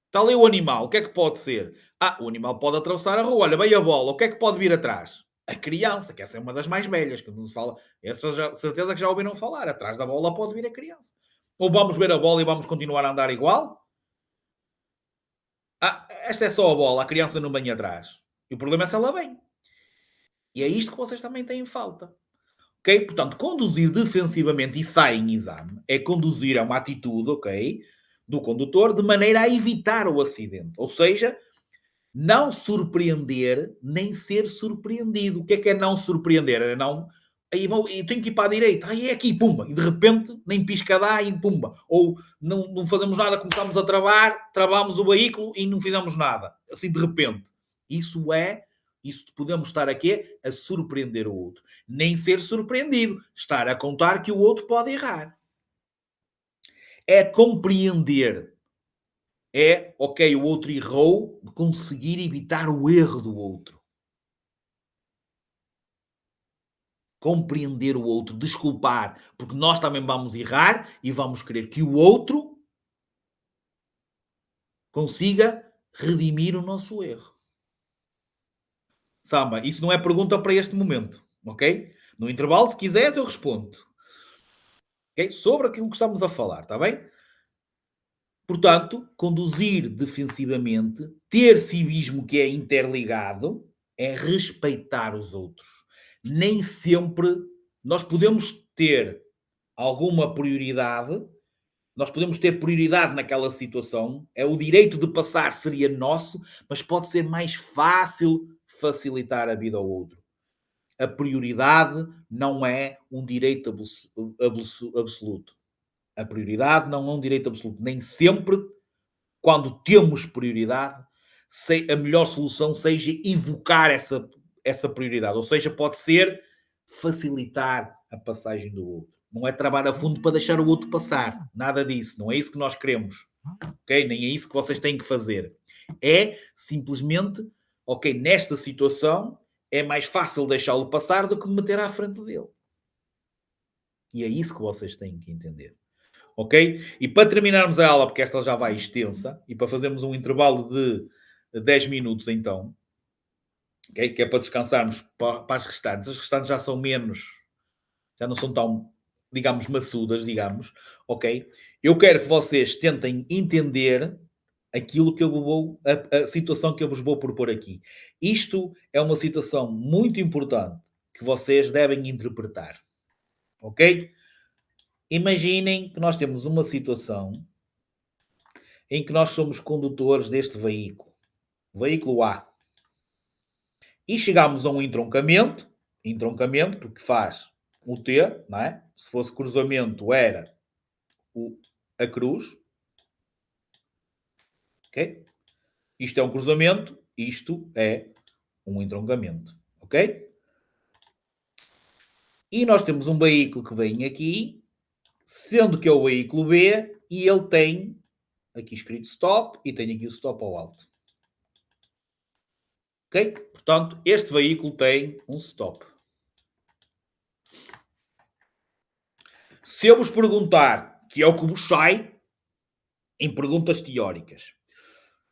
Está ali o animal. O que é que pode ser? O animal pode atravessar a rua. Olha, veio a bola. O que é que pode vir atrás? A criança, que essa é uma das mais velhas. Que não se fala. Estas certeza que já ouviram falar. Atrás da bola pode vir a criança. Ou vamos ver a bola e vamos continuar a andar igual? Esta é só a bola. A criança não vem atrás. E o problema é se ela vem. E é isto que vocês também têm falta. Ok? Portanto, conduzir defensivamente e sai em exame é conduzir a uma atitude, ok, do condutor de maneira a evitar o acidente. Ou seja, não surpreender nem ser surpreendido. O que é não surpreender? É não... Aí tenho que ir para a direita. Aí é aqui, pumba. E de repente, nem pisca dá e pumba. Ou não fazemos nada, começamos a travamos o veículo e não fizemos nada. Assim, de repente. Isso podemos estar aqui a surpreender o outro. Nem ser surpreendido. Estar a contar que o outro pode errar. É compreender. É, ok, o outro errou, conseguir evitar o erro do outro. Compreender o outro, desculpar, porque nós também vamos errar e vamos querer que o outro consiga redimir o nosso erro. Samba, isso não é pergunta para este momento, ok? No intervalo, se quiseres, eu respondo. Okay? Sobre aquilo que estamos a falar, está bem? Portanto, conduzir defensivamente, ter civismo que é interligado, é respeitar os outros. Nem sempre nós podemos ter alguma prioridade, nós podemos ter prioridade naquela situação, é o direito de passar seria nosso, mas pode ser mais fácil facilitar a vida ao outro. A prioridade não é um direito absoluto. A prioridade não é um direito absoluto. Nem sempre, quando temos prioridade, a melhor solução seja evocar essa prioridade. Ou seja, pode ser facilitar a passagem do outro. Não é trabalhar a fundo para deixar o outro passar. Nada disso. Não é isso que nós queremos. Ok? Nem é isso que vocês têm que fazer. É simplesmente, ok, nesta situação é mais fácil deixá-lo passar do que me meter à frente dele. E é isso que vocês têm que entender. Ok? E para terminarmos a aula, porque esta já vai extensa, e para fazermos um intervalo de 10 minutos então, okay? Que é para descansarmos para as restantes. As restantes já são menos, já não são tão, digamos, maçudas, digamos. Ok? Eu quero que vocês tentem entender aquilo que eu vou, a situação que eu vos vou propor aqui. Isto é uma situação muito importante que vocês devem interpretar. Ok? Imaginem que nós temos uma situação em que nós somos condutores deste veículo. Veículo A. E chegamos a um entroncamento, porque faz o T, não é? Se fosse cruzamento era a cruz. Ok? Isto é um cruzamento, isto é um entroncamento. Ok? E nós temos um veículo que vem aqui, sendo que é o veículo B, e ele tem aqui escrito stop e tem aqui o stop ao alto. Ok? Portanto, este veículo tem um stop. Se eu vos perguntar, que é o que vos sai em perguntas teóricas,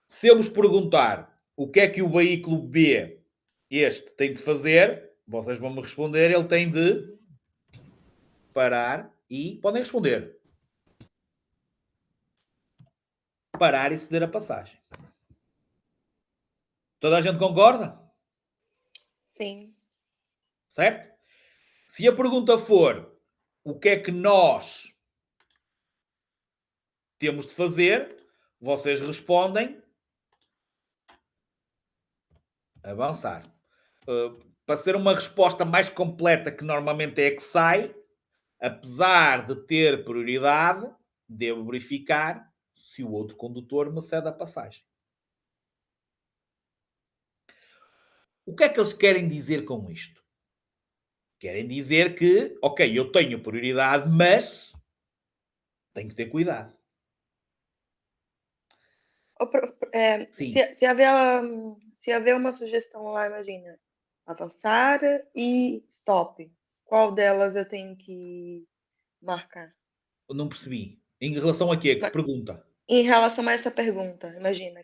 se eu vos perguntar o que é que o veículo B, este, tem de fazer, vocês vão me responder, ele tem de parar e podem responder. Parar e ceder a passagem. Toda a gente concorda? Sim. Certo? Se a pergunta for o que é que nós temos de fazer, vocês respondem avançar. Para ser uma resposta mais completa, que normalmente é a que sai, apesar de ter prioridade, devo verificar se o outro condutor me cede a passagem. O que é que eles querem dizer com isto? Querem dizer que, ok, eu tenho prioridade, mas tenho que ter cuidado. Sim. Se haver uma sugestão lá, imagina, avançar e stop. qual delas eu tenho que marcar? Não percebi. Em relação a quê? Que Ma- pergunta? Em relação a essa pergunta, imagina,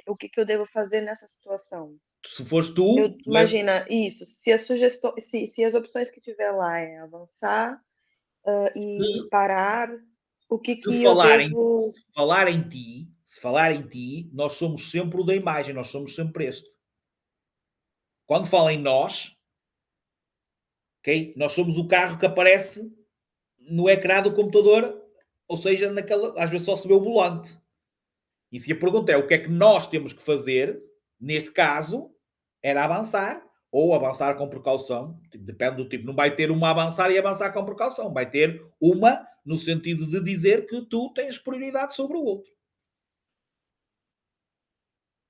o que que eu devo fazer nessa situação? Se fores tu, Imagina isso, se as se as opções que tiver lá é avançar, e se, parar, o que se que eu falar em, devo. se falar em ti, nós somos sempre o da imagem, nós somos sempre este. Quando fala em nós, ok? Nós somos o carro que aparece no ecrã do computador, ou seja, às vezes só se vê o volante. E se a pergunta é o que é que nós temos que fazer, neste caso, era avançar ou avançar com precaução. Depende do tipo. Não vai ter uma avançar e avançar com precaução. Vai ter uma no sentido de dizer que tu tens prioridade sobre o outro.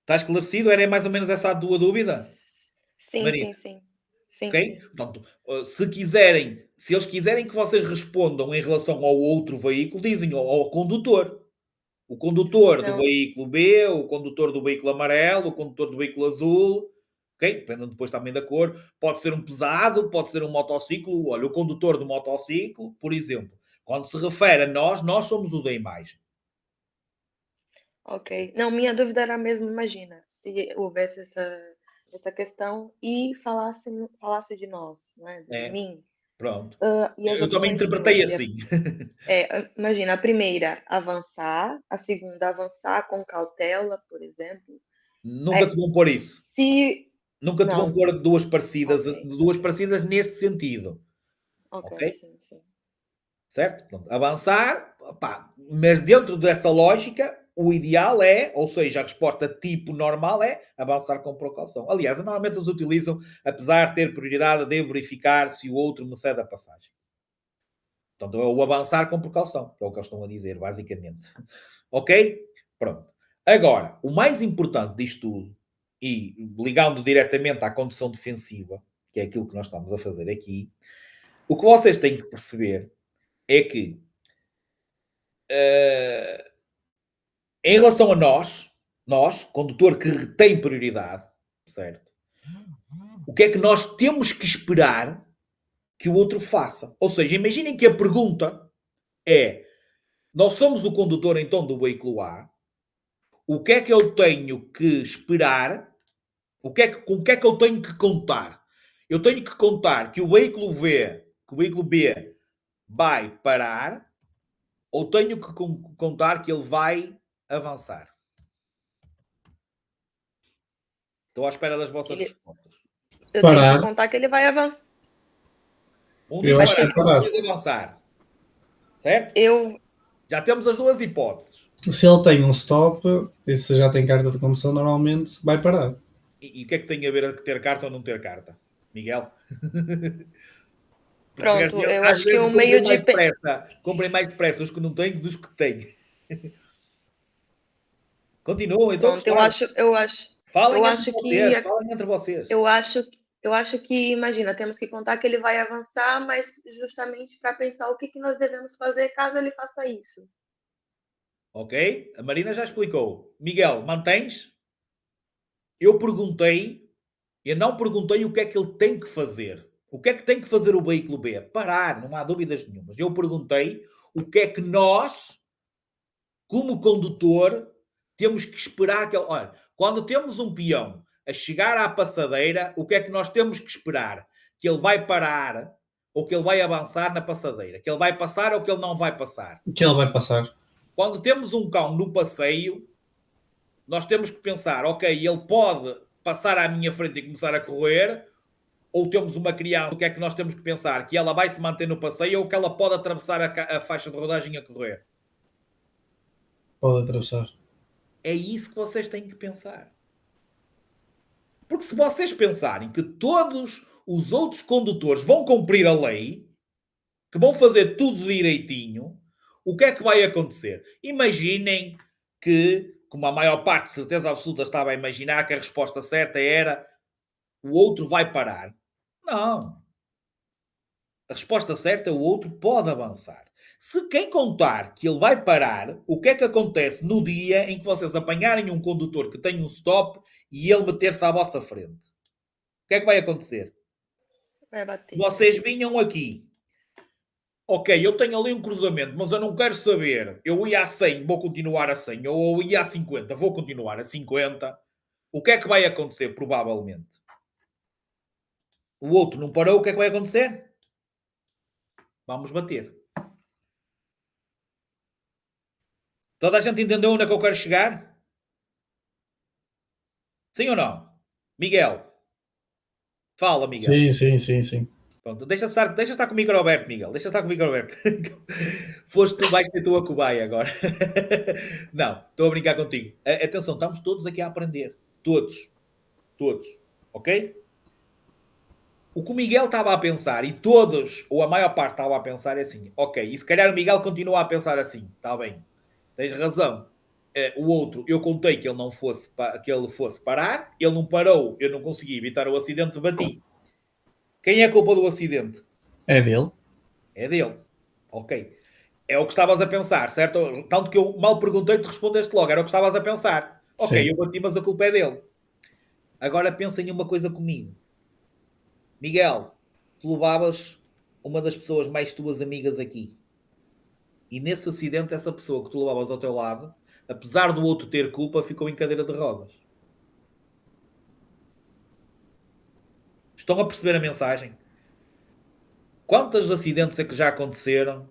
Está esclarecido? Era mais ou menos essa a tua dúvida, Sim, Maria? sim, sim. Sim, Ok? sim. Portanto, se eles quiserem que vocês respondam em relação ao outro veículo, dizem ao condutor. O condutor do Não, veículo B, o condutor do veículo amarelo, o condutor do veículo azul, ok? Dependendo depois também da cor. Pode ser um pesado, pode ser um motociclo. Olha, o condutor do motociclo, por exemplo. Quando se refere a nós, nós somos o da imagem. ok. Não, minha dúvida era mesmo, imagina, se houvesse essa questão e falasse de nós, né, de É, mim, pronto. e as Eu também opções interpretei fossem, assim. imagina, a primeira, avançar, a segunda, avançar com cautela, por exemplo. Nunca te É, vão pôr isso. se, Nunca te vão não, pôr duas ok, parecidas neste sentido. ok, Ok? sim, sim. Certo? Pronto. Avançar, pá, mas dentro dessa lógica, o ideal é, ou seja, a resposta tipo normal é avançar com precaução. Aliás, normalmente eles utilizam, apesar de ter prioridade, de verificar se o outro me cede a passagem. Portanto, é o avançar com precaução, que é o que eles estão a dizer, basicamente. Ok? Pronto. Agora, o mais importante disto tudo, e ligando diretamente à condição defensiva, que é aquilo que nós estamos a fazer aqui, o que vocês têm que perceber é que em relação a nós, condutor que retém prioridade, certo? O que é que nós temos que esperar que o outro faça? Ou seja, imaginem que a pergunta é: nós somos o condutor então do veículo A, o que é que eu tenho que esperar? Com o que é que eu tenho que contar? Eu tenho que contar que o veículo B vai parar, ou tenho que contar que ele vai avançar? Estou à espera das vossas Ele, respostas. eu tenho que Parar. contar que ele vai avançar. Um diz Eu acho que parar, é outro parar. diz avançar. Certo? Eu, Já temos as duas hipóteses. Se ele tem um stop, e se já tem carta de condução, normalmente vai parar. E o que é que tem a ver a ter carta ou não ter carta? Miguel? Porque se pronto, eu às acho que vezes o meio de. comprem mais depressa os que não têm dos que têm. Continuam, então Pronto, gostar. eu Falem entre acho que, vocês, falem entre vocês. eu acho que, imagina, temos que contar que ele vai avançar, mas justamente para pensar o que que nós devemos fazer caso ele faça isso. Ok? A Marina já explicou. Miguel, mantens? Eu perguntei, eu não perguntei o que é que ele tem que fazer. O que é que tem que fazer o veículo B? Parar, não há dúvidas nenhumas. Eu perguntei o que é que nós, como condutor, temos que esperar que ele. Olha, quando temos um peão a chegar à passadeira, o que é que nós temos que esperar? Que ele vai parar ou que ele vai avançar na passadeira? Que ele vai passar ou que ele não vai passar? Que ele vai passar. Quando temos um cão no passeio, nós temos que pensar, ok, ele pode passar à minha frente e começar a correr, ou temos uma criança, o que é que nós temos que pensar? Que ela vai se manter no passeio ou que ela pode atravessar a faixa de rodagem a correr? Pode atravessar. É isso que vocês têm que pensar. Porque se vocês pensarem que todos os outros condutores vão cumprir a lei, que vão fazer tudo direitinho, o que é que vai acontecer? Imaginem que, como a maior parte, de certeza absoluta, estava a imaginar que a resposta certa era o outro vai parar. Não. A resposta certa é o outro pode avançar. Se quem contar que ele vai parar, o que é que acontece no dia em que vocês apanharem um condutor que tem um stop e ele meter-se à vossa frente? O que é que vai acontecer? Vai bater. Vocês vinham aqui. Ok, eu tenho ali um cruzamento, mas eu não quero saber. Eu ia a 100, vou continuar a 100. Ou eu ia a 50, vou continuar a 50. O que é que vai acontecer? Provavelmente. O outro não parou, o que é que vai acontecer? Vamos bater. Toda a gente entendeu onde é que eu quero chegar? Sim ou não? Miguel. Fala, Miguel. Sim. Pronto, deixa estar com o micro aberto, Miguel. Deixa estar com o micro aberto. Foste tu, vais ser tu a cobaia agora. Não, estou a brincar contigo. Atenção, estamos todos aqui a aprender. Todos. Ok? O que o Miguel estava a pensar, e todos, ou a maior parte estava a pensar, é assim. Ok, e se calhar o Miguel continua a pensar assim. Está bem. Tens razão. O outro, eu contei que ele não fosse, que ele fosse parar. Ele não parou. Eu não consegui evitar o acidente, bati. Quem é a culpa do acidente? É dele. É dele. Ok. É o que estavas a pensar, certo? Tanto que eu mal perguntei, te respondeste logo. Era o que estavas a pensar. Ok, Sim. eu bati, mas a culpa é dele. Agora pensa em uma coisa comigo. Miguel, tu levavas uma das pessoas mais tuas amigas aqui. E nesse acidente, essa pessoa que tu levavas ao teu lado, apesar do outro ter culpa, ficou em cadeira de rodas. Estão a perceber a mensagem? Quantos acidentes é que já aconteceram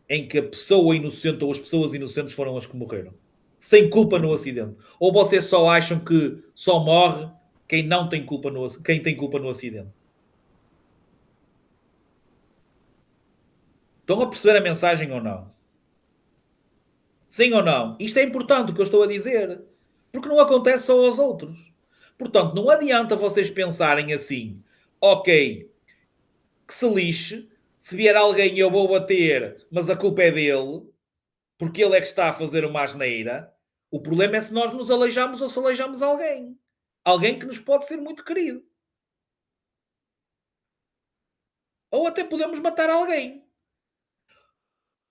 em que a pessoa inocente ou as pessoas inocentes foram as que morreram? Sem culpa no acidente. Ou vocês só acham que só morre quem não tem culpa quem tem culpa no acidente? Estão a perceber a mensagem ou não? Sim ou não? Isto é importante o que eu estou a dizer. Porque não acontece só aos outros. Portanto, não adianta vocês pensarem assim, ok, que se lixe, se vier alguém eu vou bater, mas a culpa é dele, porque ele é que está a fazer uma asneira. O problema é se nós nos aleijamos ou se aleijamos alguém. Alguém que nos pode ser muito querido. Ou até podemos matar alguém.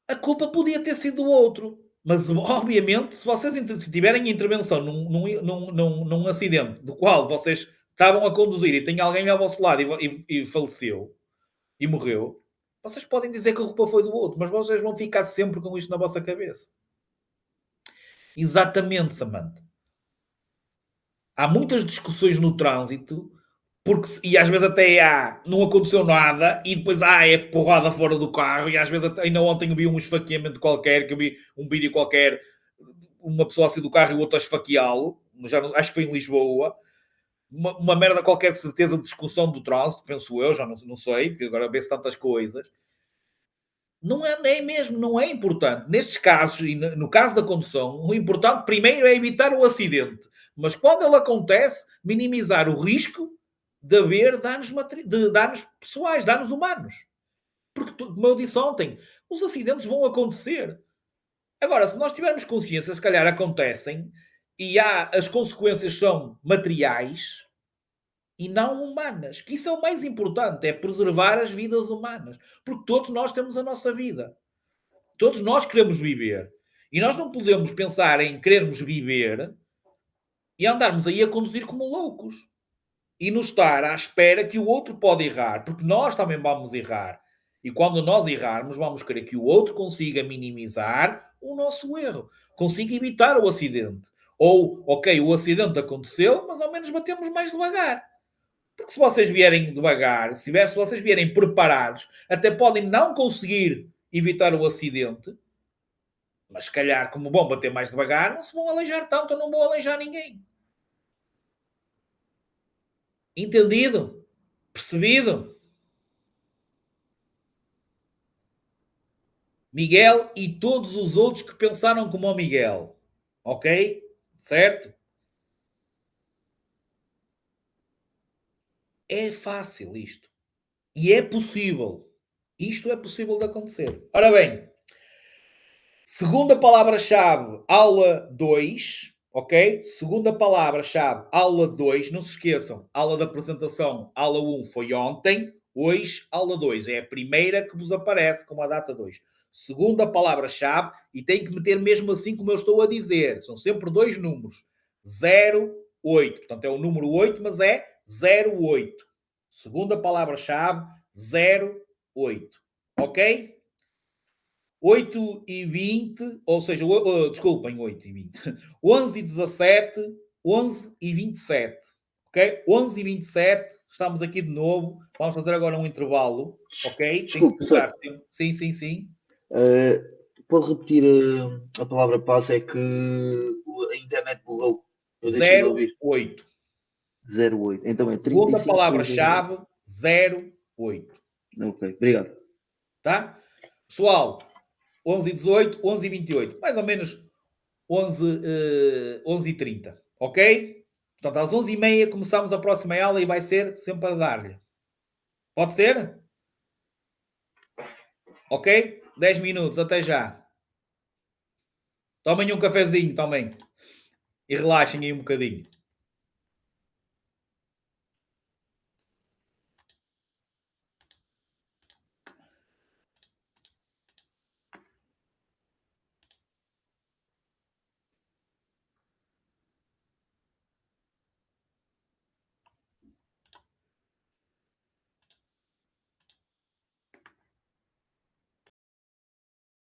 A culpa podia ter sido do outro. Mas, obviamente, se vocês tiverem intervenção num acidente do qual vocês estavam a conduzir e tem alguém ao vosso lado e faleceu e morreu, vocês podem dizer que a culpa foi do outro, mas vocês vão ficar sempre com isto na vossa cabeça. Exatamente, Samantha. Há muitas discussões no trânsito e às vezes até não aconteceu nada e depois é porrada fora do carro e às vezes ainda ontem eu vi um esfaqueamento qualquer, que eu vi um vídeo qualquer, uma pessoa assim do carro e o outro a esfaqueá-lo, acho que foi em Lisboa, uma merda qualquer de certeza de discussão do trânsito, penso eu, já não sei, porque agora vê-se tantas coisas. Não é nem mesmo, não é importante. Nestes casos, e no caso da condução, o importante primeiro é evitar o acidente. Mas quando ele acontece, minimizar o risco de haver danos pessoais, danos humanos. Porque, como eu disse ontem, os acidentes vão acontecer. Agora, se nós tivermos consciência, se calhar acontecem, e as consequências são materiais e não humanas. Que isso é o mais importante, é preservar as vidas humanas. Porque todos nós temos a nossa vida. Todos nós queremos viver. E nós não podemos pensar em querermos viver e andarmos aí a conduzir como loucos. E nos estar à espera que o outro pode errar. Porque nós também vamos errar. E quando nós errarmos, vamos querer que o outro consiga minimizar o nosso erro. Consiga evitar o acidente. Ou, ok, o acidente aconteceu, mas ao menos batemos mais devagar. Porque se vocês vierem devagar, se vocês vierem preparados, até podem não conseguir evitar o acidente, mas se calhar, como vão bater mais devagar, não se vão aleijar tanto, eu não vou aleijar ninguém. Entendido? Percebido? Miguel e todos os outros que pensaram como o Miguel. Ok? Certo? É fácil isto. E é possível. Isto é possível de acontecer. Ora bem, segunda palavra-chave, aula 2, ok? Segunda palavra-chave, aula 2. Não se esqueçam, aula da apresentação, aula 1 foi ontem. Hoje, aula 2. É a primeira que vos aparece com a data 2. Segunda palavra-chave, e tem que meter mesmo assim como eu estou a dizer. São sempre dois números. 08. Portanto, é o número 8, mas é 08. Segunda palavra-chave, 08. Ok? 8h20, ou seja, desculpem, 8h20. 11h17, 11h27. Ok? 11h27, estamos aqui de novo. Vamos fazer agora um intervalo. Ok? Desculpe, Tem que colocar. Sim, sim, sim. Pode repetir a palavra passe? É que a internet bugou. Eu deixei de ouvir. 08. 08. Então é Segunda 35. palavra-chave, 08. Ok, obrigado. Tá? Pessoal, 11h18, 11h28. Mais ou menos 11h30. Ok? Portanto, às 11h30 começamos a próxima aula e vai ser sempre a dar-lhe. Pode ser? Ok? 10 minutos, até já. Tomem um cafezinho também. E relaxem aí um bocadinho.